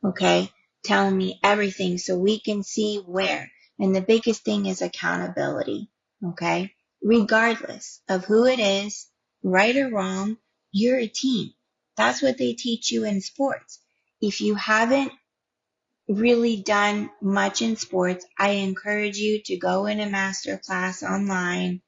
Okay. Tell me everything so we can see where. And the biggest thing is accountability. Okay. Regardless of who it is, right or wrong, you're a team. That's what they teach you in sports. If you haven't really done much in sports, I encourage you to go in a master class online,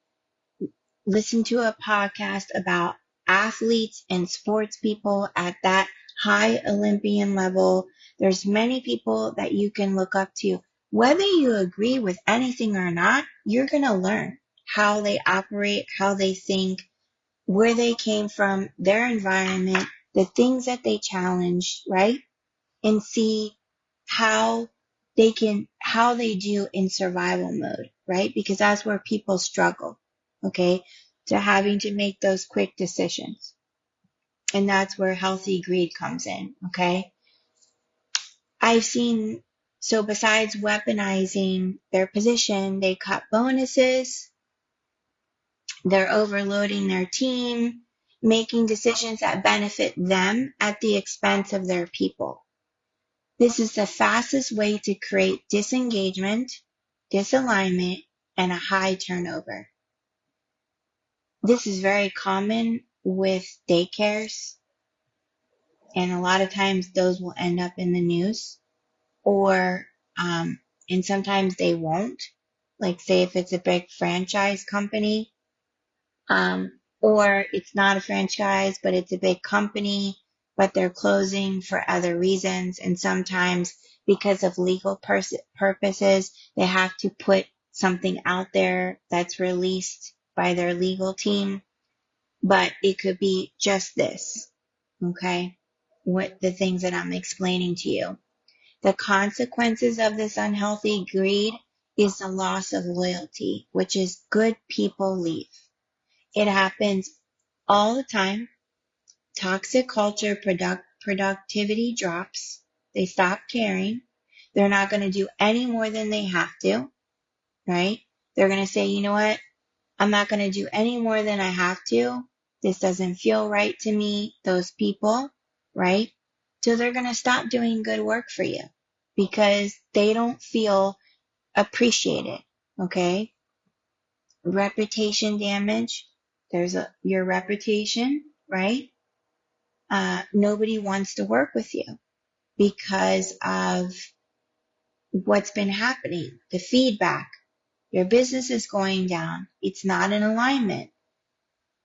listen to a podcast about athletes and sports people at that high Olympian level. There's many people that you can look up to. Whether you agree with anything or not, you're going to learn how they operate, how they think, where they came from, their environment, the things that they challenge, right? And see how how they do in survival mode, right? Because that's where people struggle, okay, to having to make those quick decisions. And that's where healthy greed comes in, okay? I've seen, so besides weaponizing their position, they cut bonuses, they're overloading their team, making decisions that benefit them at the expense of their people. This is the fastest way to create disengagement, disalignment, and a high turnover. This is very common with daycares, and a lot of times those will end up in the news, or and sometimes they won't. Like, say if it's a big franchise company, or it's not a franchise, but it's a big company, but they're closing for other reasons. And sometimes because of legal purposes, they have to put something out there that's released by their legal team. But it could be just this, okay? What the things that I'm explaining to you. The consequences of this unhealthy greed is the loss of loyalty, which is good people leave. It happens all the time. Toxic culture productivity drops. They stop caring. They're not going to do any more than they have to, right? They're going to say, you know what? I'm not going to do any more than I have to. This doesn't feel right to me, those people, right? So they're going to stop doing good work for you because they don't feel appreciated, okay? Reputation damage. Your reputation, right? Nobody wants to work with you because of what's been happening, the feedback. Your business is going down. It's not in alignment.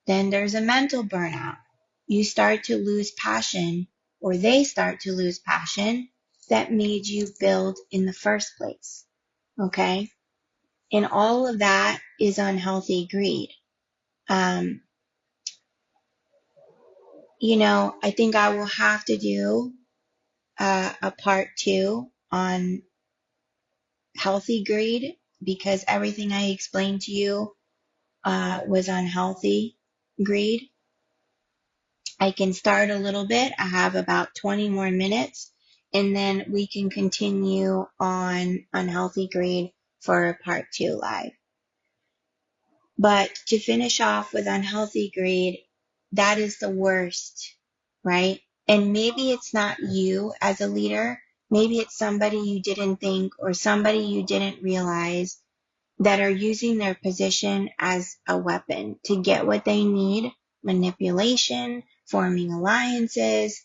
Then there's a mental burnout. You start to lose passion, or they start to lose passion that made you build in the first place. Okay? And all of that is unhealthy greed. Um, I think I will have to do a part two on healthy greed because everything I explained to you was unhealthy greed. I can start a little bit. I have about 20 more minutes, and then we can continue on unhealthy greed for part two live. But to finish off with unhealthy greed, that is the worst, right? And maybe it's not you as a leader. Maybe it's somebody you didn't think or somebody you didn't realize that are using their position as a weapon to get what they need, manipulation, forming alliances.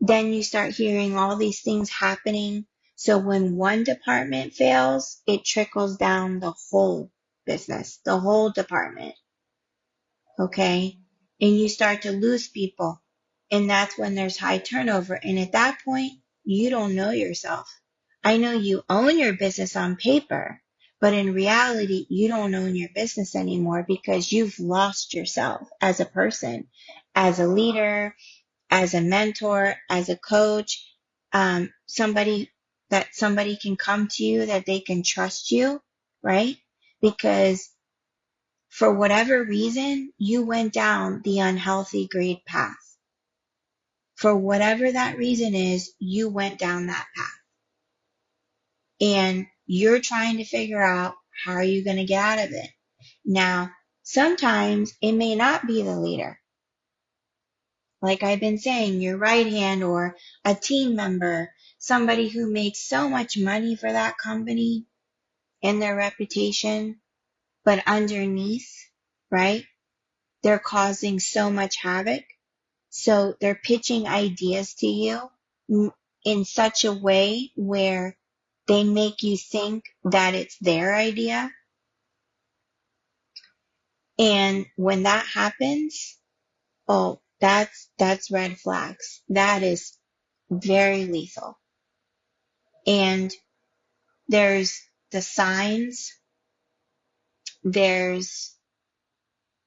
Then you start hearing all these things happening. So when one department fails, it trickles down the whole business, the whole department. Okay. And you start to lose people. And that's when there's high turnover. And at that point, you don't know yourself. I know you own your business on paper, but in reality, you don't own your business anymore because you've lost yourself as a person, as a leader, as a mentor, as a coach, somebody can come to you that they can trust you, right? Because for whatever reason, you went down the unhealthy greed path. For whatever that reason is, you went down that path. And you're trying to figure out how are you going to get out of it. Now, sometimes it may not be the leader. Like I've been saying, your right hand or a team member, somebody who makes so much money for that company and their reputation, but underneath, right? They're causing so much havoc. So they're pitching ideas to you in such a way where they make you think that it's their idea. And when that happens, oh, that's red flags. That is very lethal. And there's the signs. There's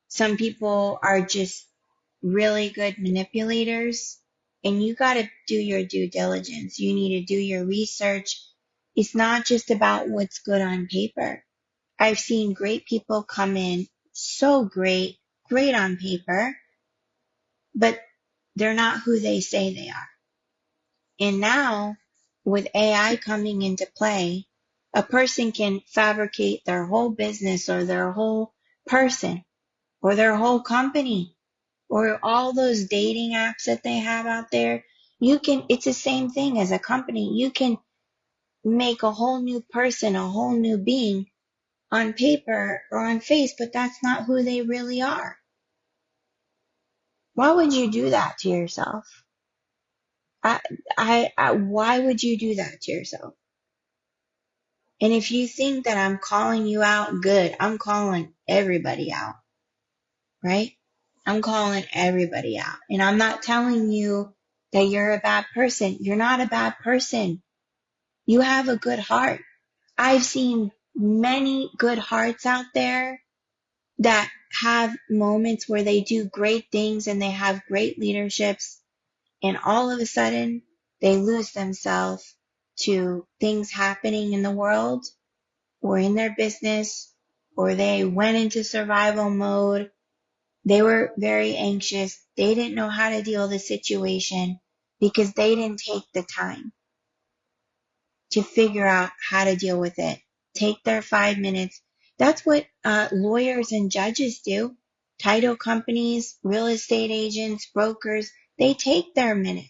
some people are just really good manipulators, and you got to do your due diligence. You need to do your research. It's not just about what's good on paper. I've seen great people come in so great on paper, but they're not who they say they are. And now, with AI coming into play, a person can fabricate their whole business or their whole person or their whole company or all those dating apps that they have out there. It's the same thing as a company. You can make a whole new person, a whole new being on paper or on face, but that's not who they really are. Why would you do that to yourself? Why would you do that to yourself? And if you think that I'm calling you out, good. I'm calling everybody out, right? I'm calling everybody out. And I'm not telling you that you're a bad person. You're not a bad person. You have a good heart. I've seen many good hearts out there that have moments where they do great things and they have great leaderships, and all of a sudden they lose themselves to things happening in the world were in their business or they went into survival mode. They were very anxious. They didn't know how to deal with the situation because they didn't take the time to figure out how to deal with it. Take their 5 minutes. That's what lawyers and judges do. Title companies, real estate agents, brokers, they take their minute.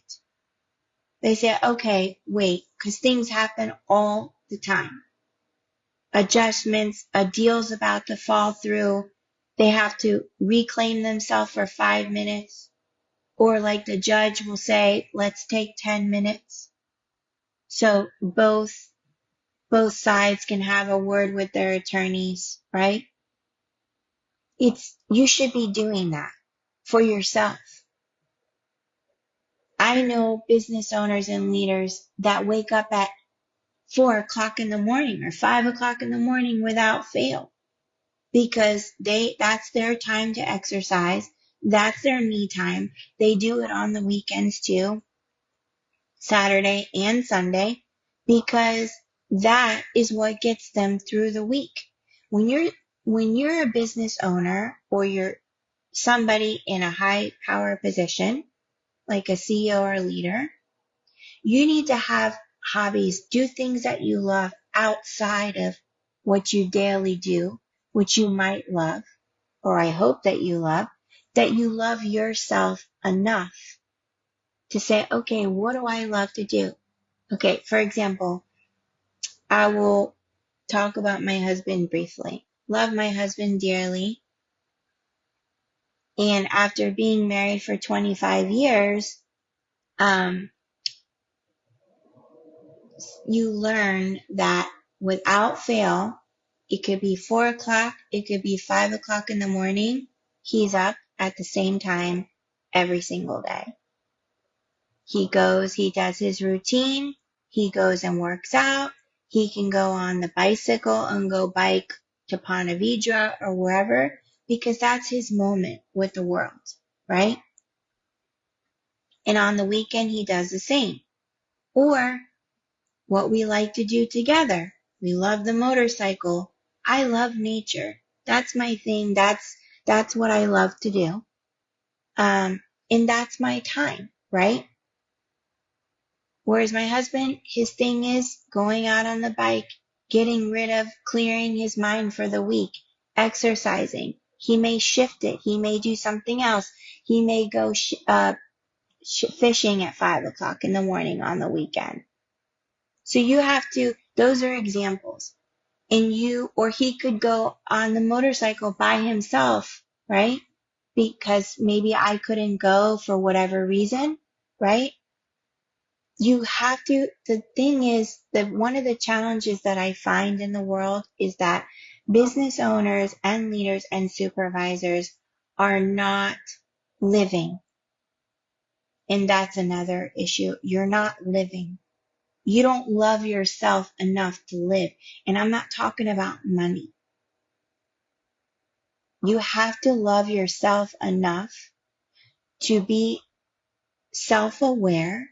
They say, okay, wait, because things happen all the time. Adjustments, a deal's about to fall through. They have to reclaim themselves for 5 minutes. Or like the judge will say, let's take 10 minutes. So both sides can have a word with their attorneys, right? You should be doing that for yourself. I know business owners and leaders that wake up at 4 o'clock in the morning or 5 o'clock in the morning without fail because that's their time to exercise. That's their me time. They do it on the weekends too, Saturday and Sunday, because that is what gets them through the week. When you're a business owner or you're somebody in a high power position, like a CEO or a leader, you need to have hobbies, do things that you love outside of what you daily do, which you might love, or I hope that you love yourself enough to say, okay, what do I love to do? Okay, for example, I will talk about my husband briefly. Love my husband dearly. And after being married for 25 years, you learn that without fail, it could be 4 o'clock, it could be 5 o'clock in the morning. He's up at the same time every single day. He does his routine. He goes and works out. He can go on the bicycle and go bike to Ponte Vedra or wherever because that's his moment with the world, right? And on the weekend, he does the same. Or what we like to do together. We love the motorcycle. I love nature. That's my thing. That's what I love to do. And that's my time, right? Whereas my husband, his thing is going out on the bike, getting rid of, clearing his mind for the week, exercising. He may shift it. He may do something else. He may go fishing at 5 o'clock in the morning on the weekend. So those are examples. Or he could go on the motorcycle by himself, right? Because maybe I couldn't go for whatever reason, right? The thing is that one of the challenges that I find in the world is that business owners and leaders and supervisors are not living. And that's another issue. You're not living. You don't love yourself enough to live. And I'm not talking about money. You have to love yourself enough to be self-aware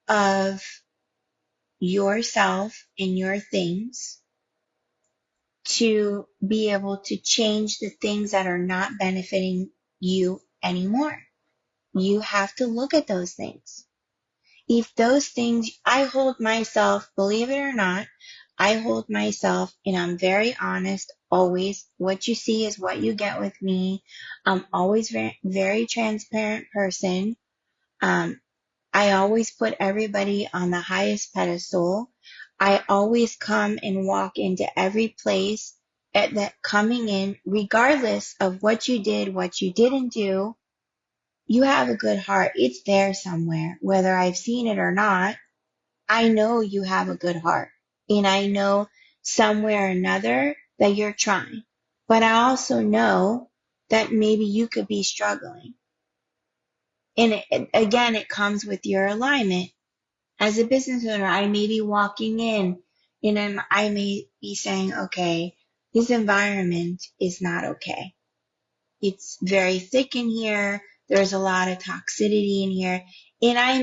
of yourself and your things, to be able to change the things that are not benefiting you anymore. You have to look at those things. If those things, I hold myself, believe it or not, I hold myself, and I'm very honest, always. What you see is what you get with me. I'm always very, very transparent person. I always put everybody on the highest pedestal. I always come and walk into every place at that coming in, regardless of what you did, what you didn't do. You have a good heart. It's there somewhere, whether I've seen it or not. I know you have a good heart, and I know somewhere or another that you're trying. But I also know that maybe you could be struggling. And again, it comes with your alignment. As a business owner, I may be walking in and I may be saying, okay, this environment is not okay. It's very thick in here. There's a lot of toxicity in here. And I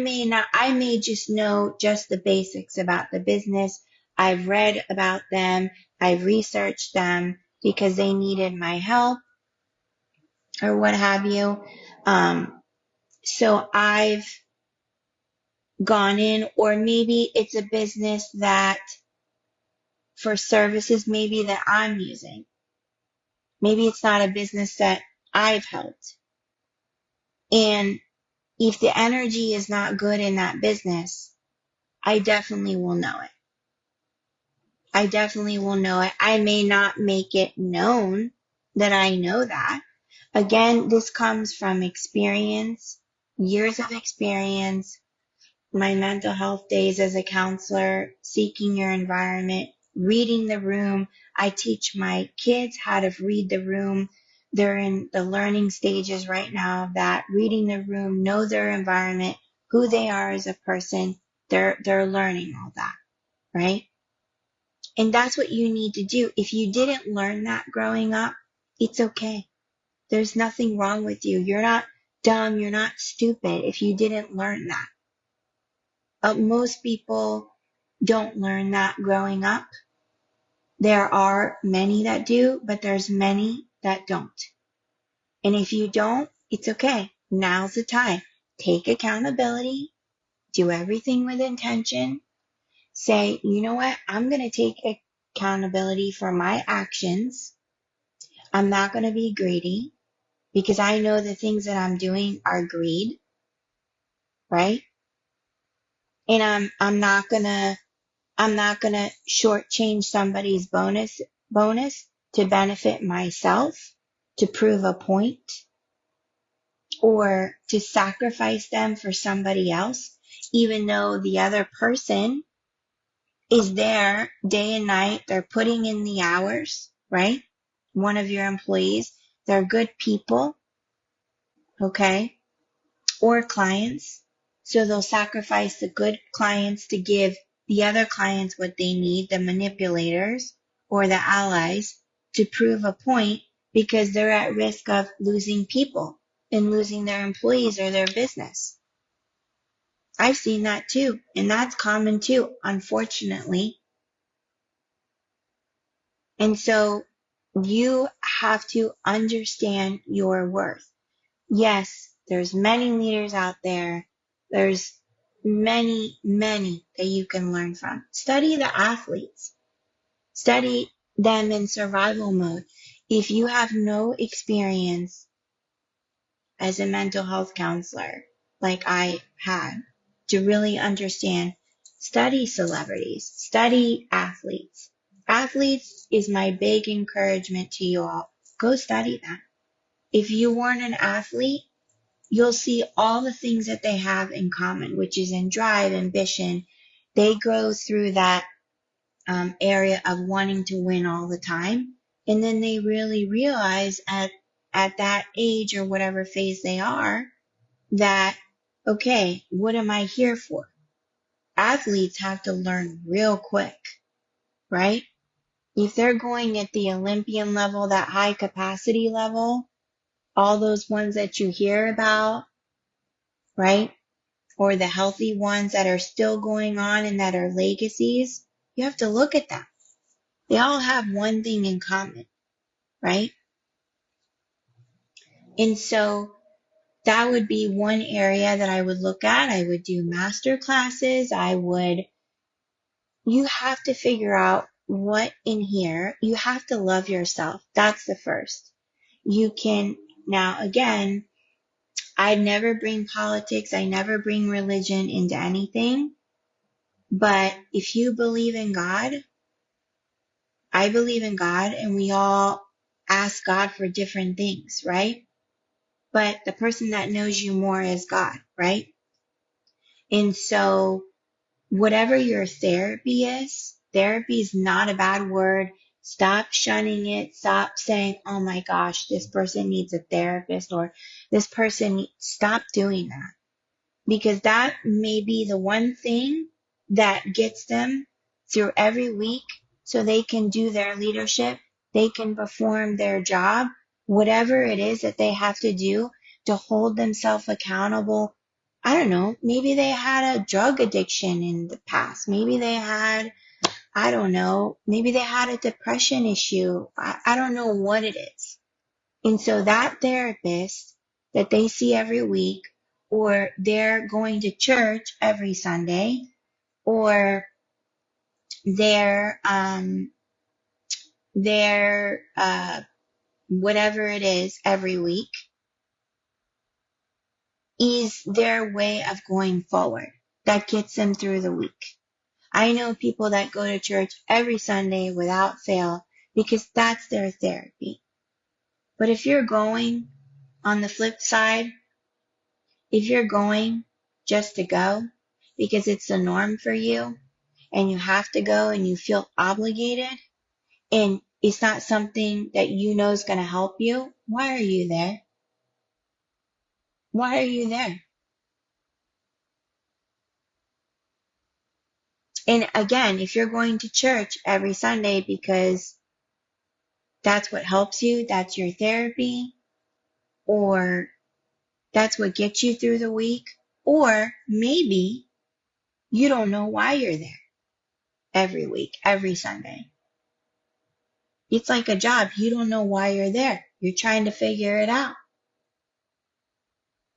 may just know just the basics about the business. I've read about them. I've researched them because they needed my help or what have you. So I've gone in, or maybe it's a business that for services maybe that I'm using. Maybe it's not a business that I've helped. And if the energy is not good in that business, I definitely will know it. I definitely will know it. I may not make it known that I know that. Again, this comes from experience, years of experience, my mental health days as a counselor, seeking your environment, reading the room. I teach my kids how to read the room. They're in the learning stages right now of that, reading the room, know their environment, who they are as a person. They're learning all that, right? And that's what you need to do. If you didn't learn that growing up, it's okay. There's nothing wrong with you. You're not dumb. You're not stupid if you didn't learn that. Most people don't learn that growing up. There are many that do, but there's many that don't. And if you don't, it's okay. Now's the time. Take accountability. Do everything with intention. Say, you know what? I'm going to take accountability for my actions. I'm not going to be greedy because I know the things that I'm doing are greed, right? And I'm not gonna shortchange somebody's bonus to benefit myself, to prove a point, or to sacrifice them for somebody else, even though the other person is there day and night. They're putting in the hours, right? One of your employees, they're good people, okay? Or clients. So they'll sacrifice the good clients to give the other clients what they need, the manipulators or the allies, to prove a point because they're at risk of losing people and losing their employees or their business. I've seen that too, and that's common too, unfortunately. And so you have to understand your worth. Yes, there's many leaders out there. There's many that you can learn from. Study the athletes. Study them in survival mode. If you have no experience as a mental health counselor, like I had, to really understand, study celebrities, study athletes. Athletes is my big encouragement to you all. Go study them. If you weren't an athlete, you'll see all the things that they have in common, which is in drive, ambition. They go through that area of wanting to win all the time. And then they really realize at that age or whatever phase they are that, okay, what am I here for? Athletes have to learn real quick, right? If they're going at the Olympian level, that high capacity level, all those ones that you hear about, right? Or the healthy ones that are still going on and that are legacies, you have to look at them. They all have one thing in common, right? And so that would be one area that I would look at. I would do master classes. You have to figure out what in here, you have to love yourself. That's the first. You can, now again, I never bring politics. I never bring religion into anything. But if you believe in God, I believe in God, and we all ask God for different things, right? But the person that knows you more is God, right? And so whatever your therapy is not a bad word. Stop shunning it. Stop saying, oh my gosh, this person needs a therapist, or this person, stop doing that. Because that may be the one thing that gets them through every week so they can do their leadership, they can perform their job, whatever it is that they have to do to hold themselves accountable. I don't know, maybe they had a drug addiction in the past. Maybe they had I don't know, maybe they had a depression issue. I don't know what it is. And so that therapist that they see every week, or they're going to church every Sunday, or they're, whatever it is every week, is their way of going forward that gets them through the week. I know people that go to church every Sunday without fail because that's their therapy. But if you're going on the flip side, if you're going just to go because it's the norm for you and you have to go and you feel obligated and it's not something that you know is going to help you, why are you there? Why are you there? And again, if you're going to church every Sunday because that's what helps you, that's your therapy, or that's what gets you through the week, or maybe you don't know why you're there every week, every Sunday. It's like a job. You don't know why you're there. You're trying to figure it out.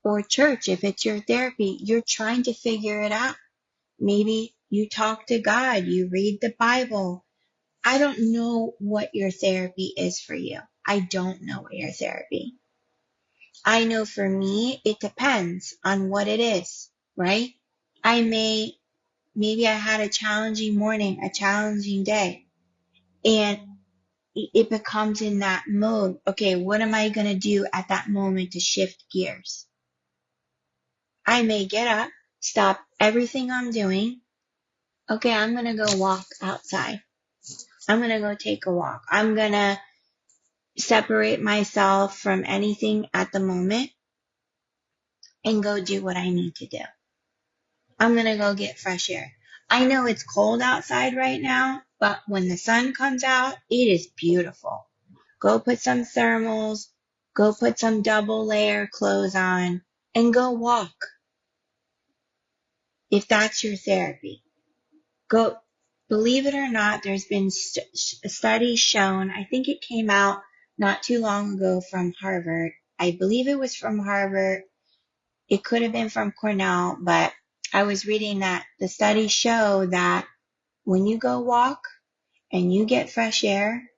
Or church, if it's your therapy, you're trying to figure it out. Maybe you talk to God, you read the Bible. I don't know what your therapy is for you. I don't know what your therapy. I know for me, it depends on what it is, right? Maybe I had a challenging morning, a challenging day, and it becomes in that mode. Okay, what am I going to do at that moment to shift gears? I may get up, stop everything I'm doing. Okay, I'm going to go walk outside. I'm going to go take a walk. I'm going to separate myself from anything at the moment and go do what I need to do. I'm going to go get fresh air. I know it's cold outside right now, but when the sun comes out, it is beautiful. Go put some thermals, go put some double layer clothes on, and go walk. If that's your therapy, go. Believe it or not, there's been studies shown. I think it came out not too long ago from Harvard. I believe it was from Harvard. It could have been from Cornell, but I was reading that the studies show that when you go walk and you get fresh air,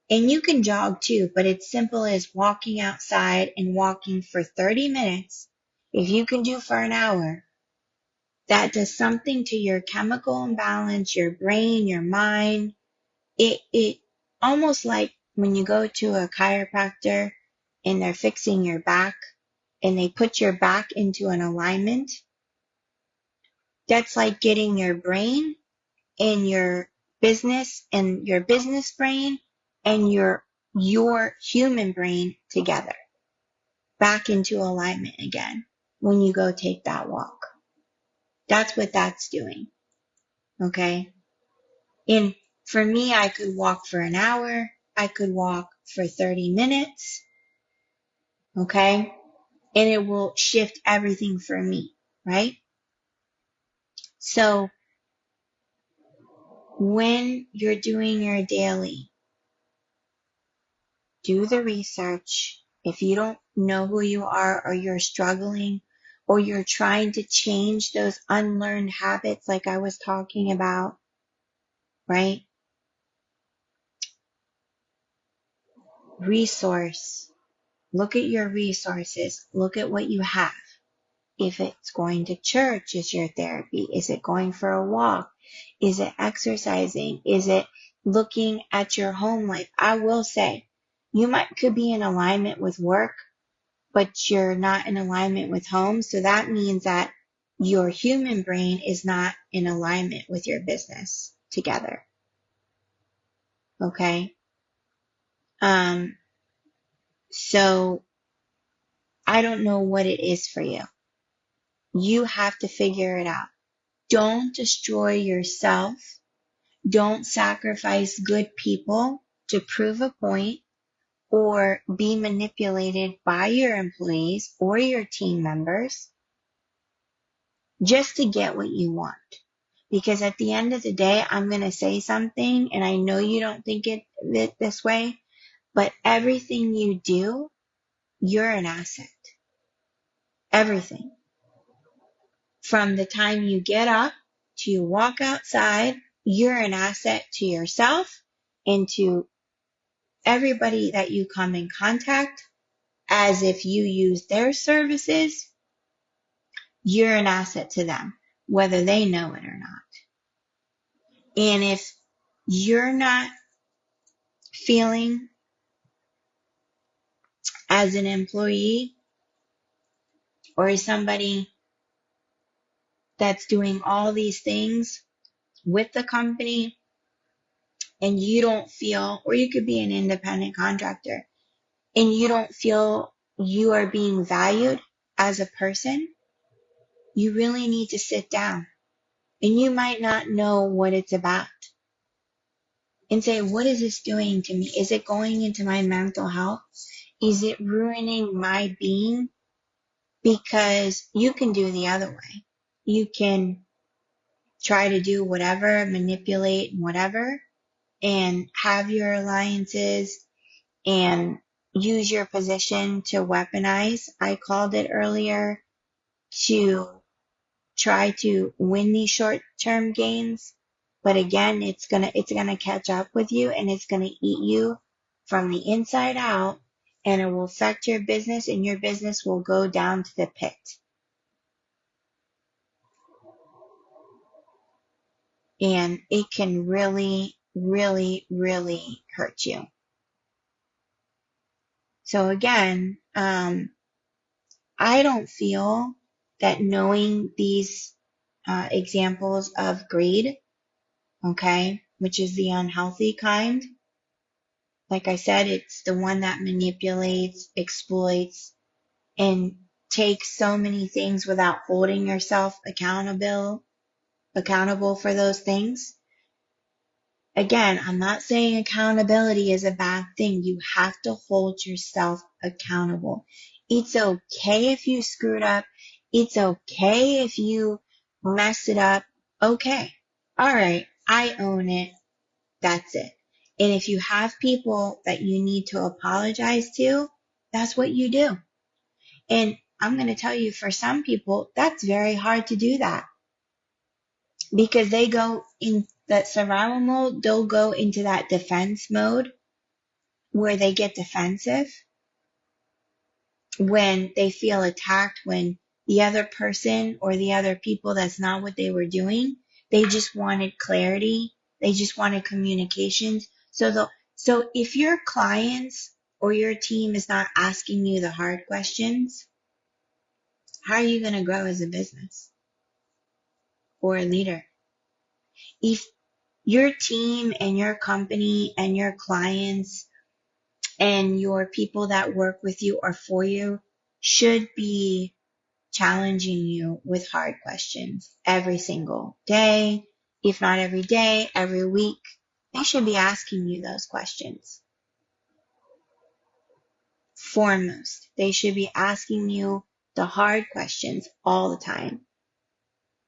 and you can jog too, but it's simple as walking outside and walking for 30 minutes. If you can do for an hour, that does something to your chemical imbalance, your brain, your mind. It almost like when you go to a chiropractor and they're fixing your back and they put your back into an alignment. That's like getting your brain and your business brain and your human brain together back into alignment again when you go take that walk. That's what that's doing. Okay. And for me, I could walk for an hour. I could walk for 30 minutes. Okay. And it will shift everything for me. Right. So when you're doing your daily, do the research. If you don't know who you are or you're struggling or you're trying to change those unlearned habits like I was talking about, right? Resource. Look at your resources. Look at what you have. If it's going to church is your therapy. Is it going for a walk? Is it exercising? Is it looking at your home life? I will say, could be in alignment with work, but you're not in alignment with home. So that means that your human brain is not in alignment with your business together. Okay. So I don't know what it is for you. You have to figure it out. Don't destroy yourself. Don't sacrifice good people to prove a point or be manipulated by your employees or your team members just to get what you want. Because at the end of the day, I'm going to say something, and I know you don't think it this way, but everything you do, you're an asset. Everything. From the time you get up to you walk outside, you're an asset to yourself and to everybody that you come in contact. As if you use their services, you're an asset to them, whether they know it or not. And if you're not feeling as an employee or somebody that's doing all these things with the company and you don't feel, or you could be an independent contractor and you don't feel you are being valued as a person, you really need to sit down and you might not know what it's about and say, what is this doing to me? Is it going into my mental health? Is it ruining my being? Because you can do the other way. You can try to do whatever, manipulate whatever, and have your alliances and use your position to weaponize. I called it earlier to try to win these short-term gains. But again, it's gonna catch up with you and it's gonna eat you from the inside out and it will affect your business and your business will go down to the pit. And it can really, really, really hurt you. So again, I don't feel that knowing these examples of greed, okay, which is the unhealthy kind, like I said, it's the one that manipulates, exploits, and takes so many things without holding yourself accountable for those things. Again, I'm not saying accountability is a bad thing. You have to hold yourself accountable. It's okay if you screwed up. It's okay if you messed it up. Okay. All right. I own it. That's it. And if you have people that you need to apologize to, that's what you do. And I'm going to tell you, for some people, that's very hard to do that because they go in that survival mode. They'll go into that defense mode where they get defensive when they feel attacked, when the other person or the other people, that's not what they were doing. They just wanted clarity. They just wanted communications. So if your clients or your team is not asking you the hard questions, how are you going to grow as a business or a leader? If your team and your company and your clients and your people that work with you or for you should be challenging you with hard questions every single day, if not every day, every week. They should be asking you those questions. Foremost, they should be asking you the hard questions all the time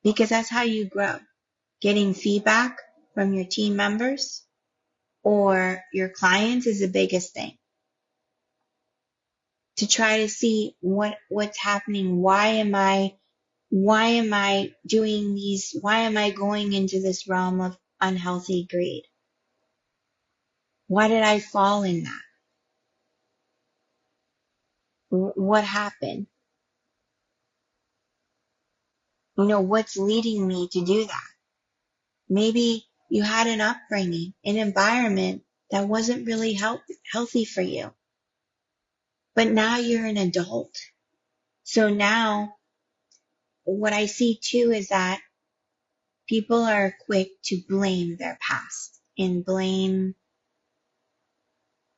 because that's how you grow. Getting feedback from your team members or your clients is the biggest thing. To try to see what's happening. Why am I doing these? Why am I going into this realm of unhealthy greed? Why did I fall in that? What happened? What's leading me to do that? Maybe you had an upbringing, an environment that wasn't really healthy for you. But now you're an adult. So now what I see too is that people are quick to blame their past and blame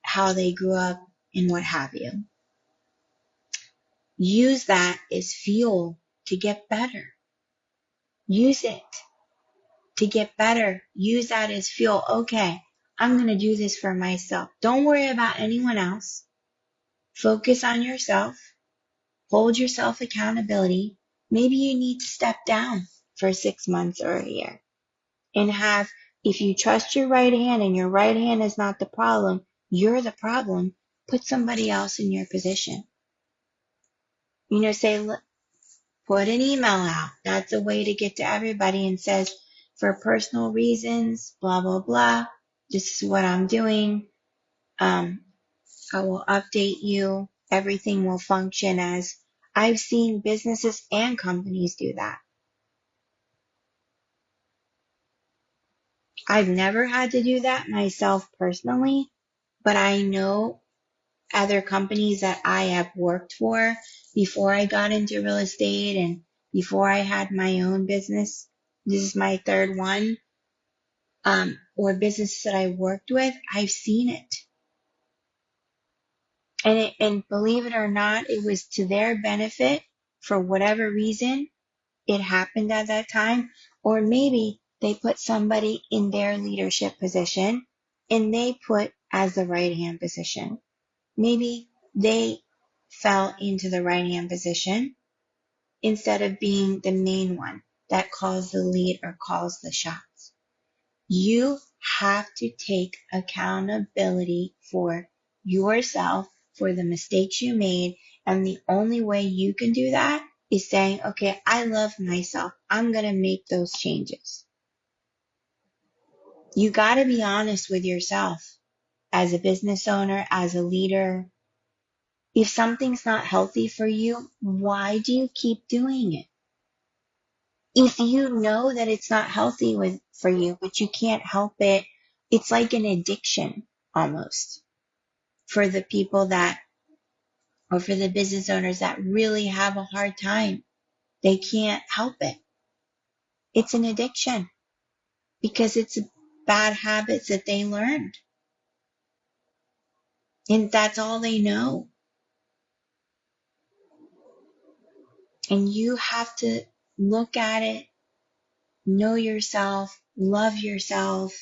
how they grew up and what have you. Use that as fuel to get better. Use it to get better. Use that as fuel. Okay, I'm going to do this for myself. Don't worry about anyone else. Focus on yourself. Hold yourself accountability. Maybe you need to step down for 6 months or a year. and if you trust your right hand and your right hand is not the problem, you're the problem, put somebody else in your position. Say, put an email out. That's a way to get to everybody and says, for personal reasons, blah, blah, blah. This is what I'm doing. I will update you. Everything will function as I've seen businesses and companies do that. I've never had to do that myself personally, but I know other companies that I have worked for before I got into real estate and before I had my own business. This is my third one, or businesses that I worked with. I've seen it. And believe it or not, it was to their benefit for whatever reason it happened at that time, or maybe they put somebody in their leadership position and they put as the right hand position. Maybe they fell into the right hand position instead of being the main one that calls the lead or calls the shots. You have to take accountability for yourself, for the mistakes you made. And the only way you can do that is saying, okay, I love myself. I'm going to make those changes. You got to be honest with yourself as a business owner, as a leader. If something's not healthy for you, why do you keep doing it? If you know that it's not healthy for you, but you can't help it, it's like an addiction almost for the people or for the business owners that really have a hard time. They can't help it. It's an addiction because it's bad habits that they learned. And that's all they know. And you have to look at it, know yourself, love yourself.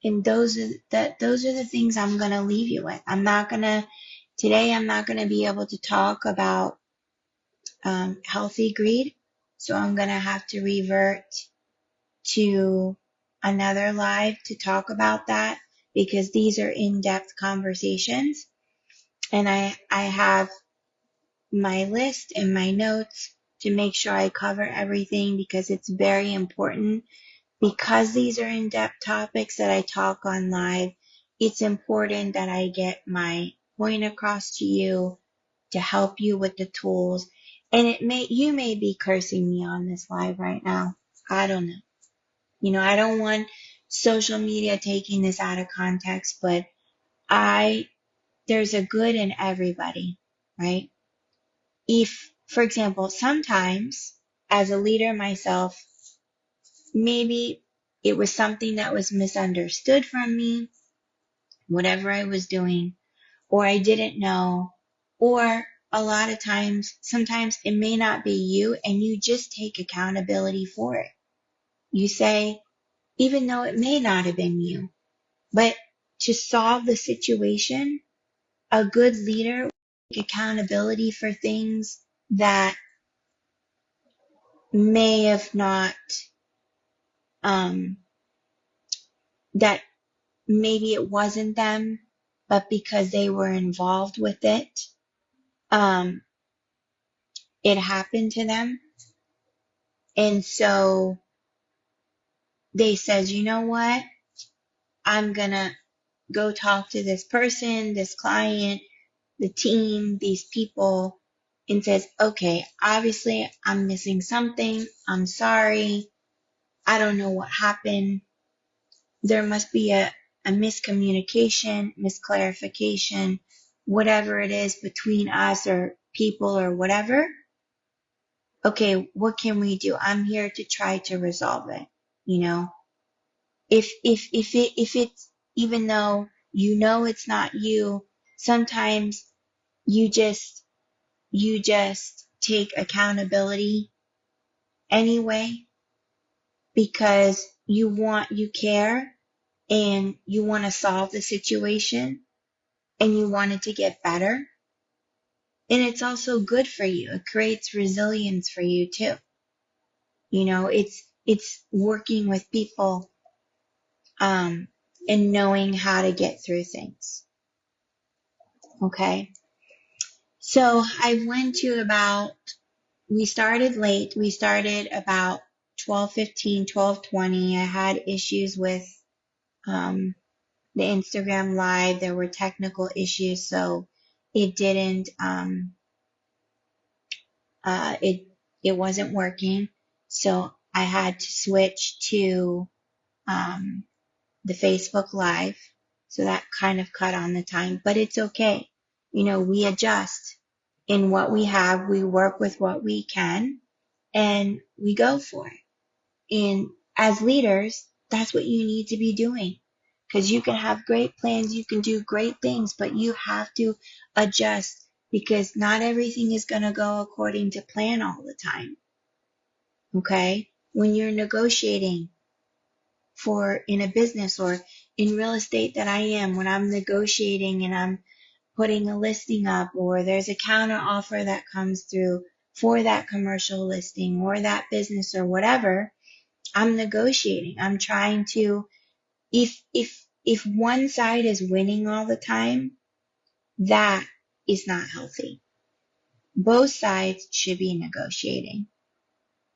And those are the things I'm going to leave you with. Today I'm not going to be able to talk about healthy greed. So I'm going to have to revert to another live to talk about that because these are in-depth conversations. And I have my list and my notes to make sure I cover everything because it's very important. Because these are in-depth topics that I talk on live, it's important that I get my point across to you to help you with the tools. And you may be cursing me on this live right now. I don't know. I don't want social media taking this out of context, but there's a good in everybody, right? If, for example, sometimes as a leader myself, maybe it was something that was misunderstood from me, whatever I was doing, or I didn't know, or a lot of times, sometimes it may not be you and you just take accountability for it. You say, even though it may not have been you, but to solve the situation, a good leader will take accountability for things that may have not, that maybe it wasn't them, but because they were involved with it, it happened to them. And so they said, you know what? I'm gonna go talk to this person, this client, the team, these people, and says, okay, obviously I'm missing something. I'm sorry. I don't know what happened. There must be a miscommunication, misclarification, whatever it is between us or people or whatever. Okay, what can we do? I'm here to try to resolve it. If it's, even though it's not you, sometimes you just take accountability anyway because you care and you want to solve the situation and you want it to get better. And it's also good for you. It creates resilience for you too. It's working with people, and knowing how to get through things. Okay. So I went to we started late. We started about 12:15, 12:20. I had issues with um, the Instagram live. There were technical issues, so it didn't it wasn't working. So I had to switch to um, the Facebook Live. So that kind of cut on the time, but it's okay. We adjust in what we have. We work with what we can and we go for it. And as leaders, that's what you need to be doing, because you can have great plans, you can do great things, but you have to adjust, because not everything is going to go according to plan all the time. Okay? When you're negotiating in a business or in real estate that I am, when I'm negotiating and I'm putting a listing up, or there's a counter offer that comes through for that commercial listing or that business or whatever, I'm negotiating. I'm trying to, if one side is winning all the time, that is not healthy. Both sides should be negotiating.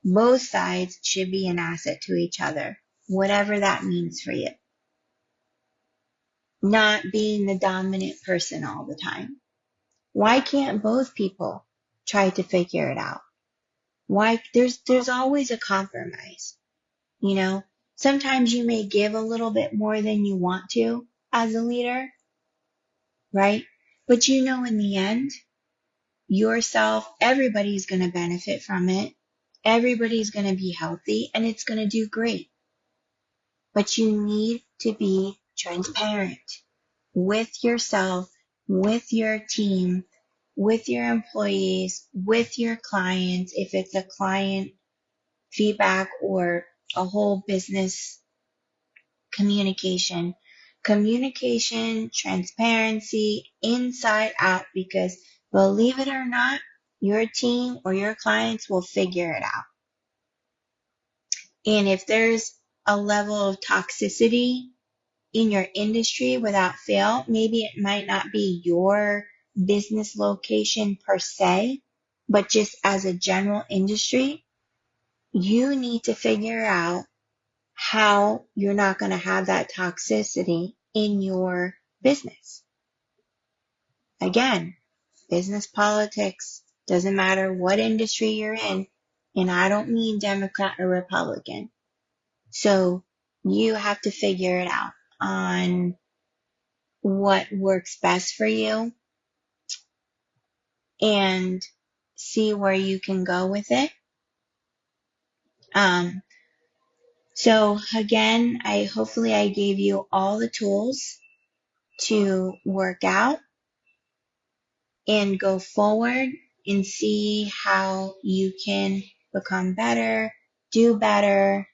Both sides should be an asset to each other, whatever that means for you. Not being the dominant person all the time. Why can't both people try to figure it out? Why there's always a compromise. Sometimes you may give a little bit more than you want to as a leader, right? But in the end, yourself, everybody's going to benefit from it. Everybody's going to be healthy and it's going to do great. But you need to be transparent with yourself, with your team, with your employees, with your clients, if it's a client feedback or a whole business communication. Communication, transparency, inside out, because believe it or not, your team or your clients will figure it out. And if there's a level of toxicity in your industry without fail, maybe it might not be your business location per se, but just as a general industry, you need to figure out how you're not going to have that toxicity in your business. Again, business politics, doesn't matter what industry you're in, and I don't mean Democrat or Republican. So you have to figure it out on what works best for you and see where you can go with it. So again, hopefully I gave you all the tools to work out and go forward and see how you can become better, do better,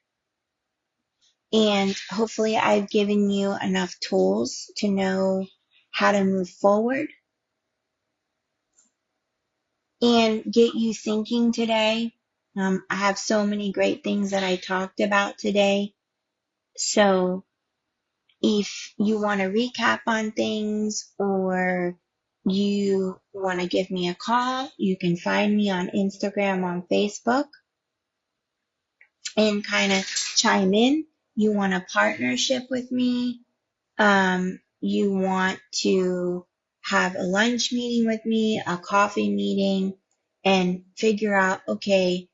and hopefully I've given you enough tools to know how to move forward and get you thinking today. I have so many great things that I talked about today. So if you want to recap on things or you want to give me a call, you can find me on Instagram, on Facebook, and kind of chime in. You want a partnership with me. You want to have a lunch meeting with me, a coffee meeting, and figure out, okay,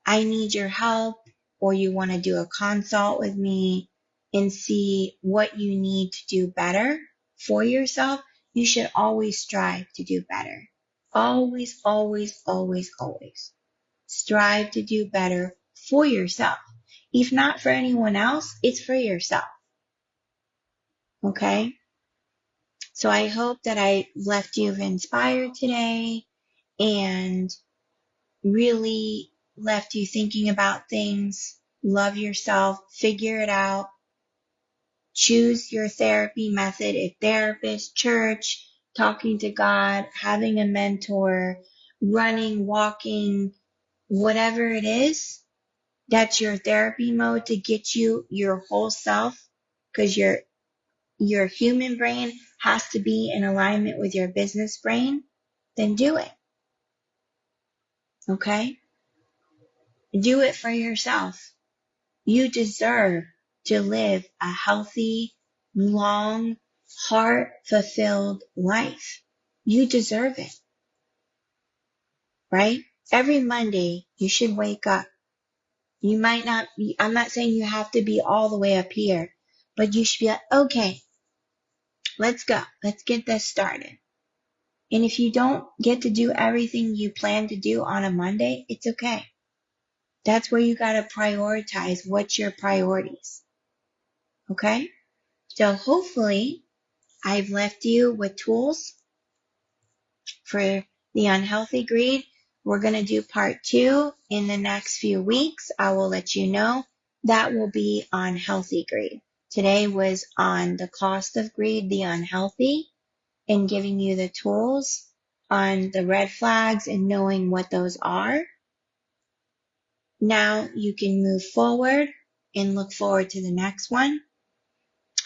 I need your help, or you want to do a consult with me and see what you need to do better for yourself. You should always strive to do better. Always, always, always, always strive to do better for yourself. If not for anyone else, it's for yourself. Okay? So I hope that I left you inspired today and really left you thinking about things. Love yourself, figure it out, choose your therapy method, a therapist, church, talking to God, having a mentor, running, walking, whatever it is That's your therapy mode to get you your whole self, because your human brain has to be in alignment with your business brain, then do it. Okay? Do it for yourself. You deserve to live a healthy, long, heart-fulfilled life. You deserve it, right? Every Monday, you should wake up. You might not be, I'm not saying you have to be all the way up here, but you should be like, okay, let's go. Let's get this started. And if you don't get to do everything you plan to do on a Monday, it's okay. That's where you got to prioritize what's your priorities. Okay? So hopefully I've left you with tools for the unhealthy greed. We're going to do part 2 in the next few weeks. I will let you know. That will be on healthy greed. Today was on the cost of greed, the unhealthy, and giving you the tools on the red flags and knowing what those are. Now you can move forward and look forward to the next one.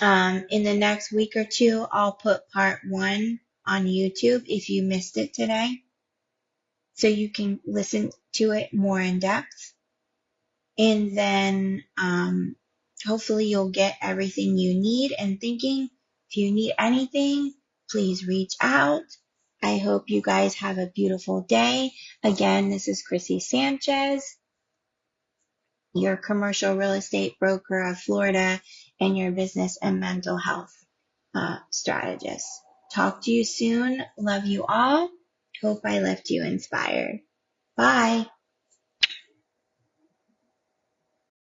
In the next week or two, I'll put part 1 on YouTube if you missed it today, so you can listen to it more in depth. And then hopefully you'll get everything you need and thinking. If you need anything, please reach out. I hope you guys have a beautiful day. Again, this is Chrissy Sanchez, your commercial real estate broker of Florida and your business and mental health strategist. Talk to you soon. Love you all. Hope I left you inspired. Bye.